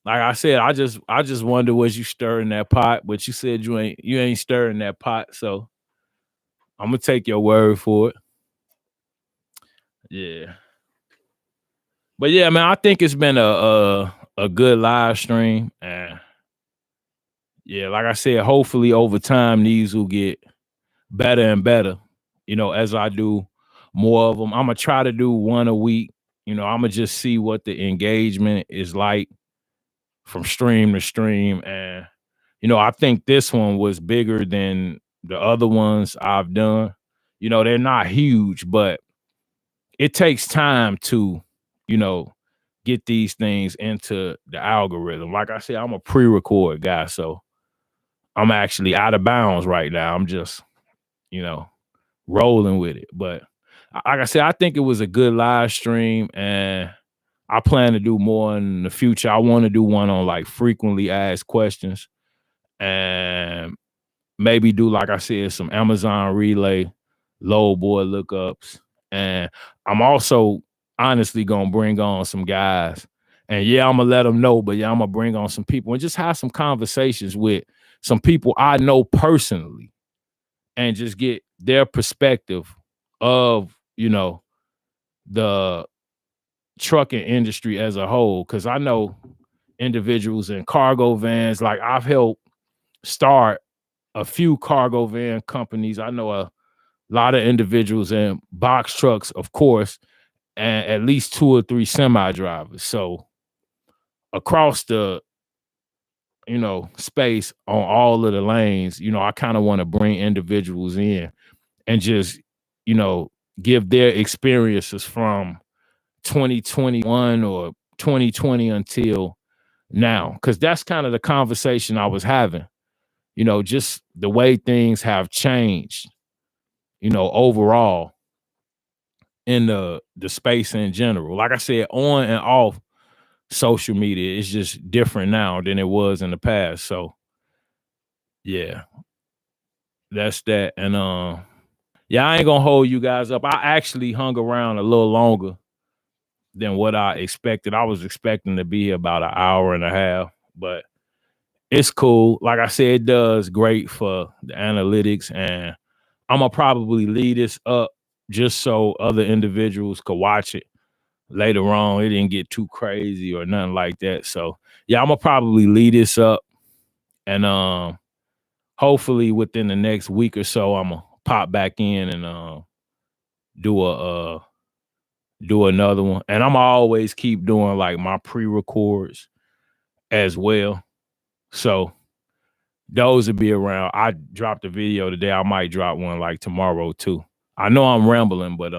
like I said, I just wonder was you stirring that pot, but you said you ain't stirring that pot, so I'm gonna take your word for it. Yeah. But yeah, man, I think it's been a good live stream. And yeah, like I said, hopefully over time these will get better and better, as I do more of them. I'm gonna try to do one a week. I'm gonna just see what the engagement is like from stream to stream. And I think this one was bigger than the other ones I've done. They're not huge, but it takes time to, you know, get these things into the algorithm. Like I said, I'm a pre-record guy, so I'm actually out of bounds right now. I'm just, you know, rolling with it. But like I said, I think it was a good live stream, and I plan to do more in the future. I want to do one on like frequently asked questions, and maybe do, like I said, some Amazon relay, load board lookups. And I'm also honestly gonna bring on some guys. And yeah, I'm gonna let them know, but yeah, I'm gonna bring on some people and just have some conversations with some people I know personally and just get their perspective of, the trucking industry as a whole. Cause I know individuals in cargo vans, like I've helped start a few cargo van companies. I know a lot of individuals in box trucks, of course, and at least 2 or 3 semi drivers. So across the, space on all of the lanes, I kind of want to bring individuals in and just, you know, give their experiences from 2021 or 2020 until now. Because that's kind of the conversation I was having, just the way things have changed, overall in the space in general. Like I said, on and off social media is just different now than it was in the past. So yeah, that's that. And yeah, I ain't gonna hold you guys up. I actually hung around a little longer than what I expected. I was expecting to be here about an hour and a half, but it's cool. Like I said, it does great for the analytics, and I'm gonna probably lead this up just so other individuals could watch it later on. It didn't get too crazy or nothing like that. So yeah, I'm gonna probably lead this up, and hopefully within the next week or so, I'm gonna pop back in and do do another one. And I'm always keep doing like my pre-records as well. So those will be around. I dropped a video today. I might drop one like tomorrow too. I know I'm rambling, but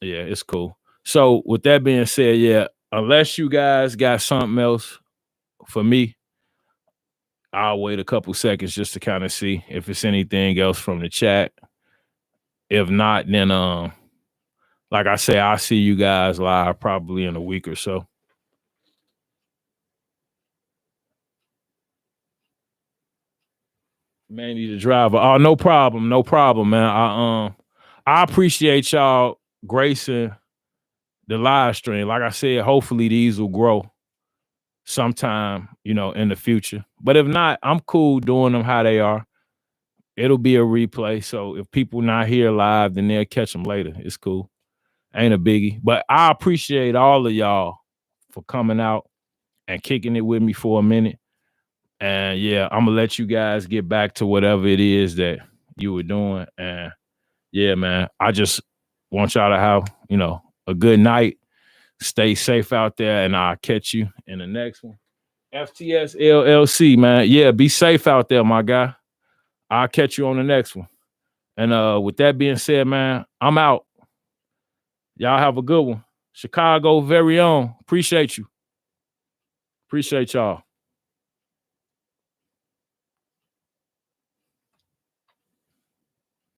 yeah, it's cool. So with that being said, yeah, unless you guys got something else for me, I'll wait a couple seconds just to kind of see if it's anything else from the chat. If not, then like I say, I'll see you guys live probably in a week or so. Manny the driver. Oh, no problem, man. I appreciate y'all gracing the live stream. Like I said, hopefully these will grow sometime, in the future. But if not, I'm cool doing them how they are. It'll be a replay. So if people not here live, then they'll catch them later. It's cool. Ain't a biggie. But I appreciate all of y'all for coming out and kicking it with me for a minute. And yeah, I'm gonna let you guys get back to whatever it is that you were doing. And yeah, man, I just want y'all to have, a good night. Stay safe out there, and I'll catch you in the next one. FTS LLC, man. Yeah, be safe out there, my guy. I'll catch you on the next one. And with that being said, man, I'm out. Y'all have a good one. Chicago very own. Appreciate you. Appreciate y'all.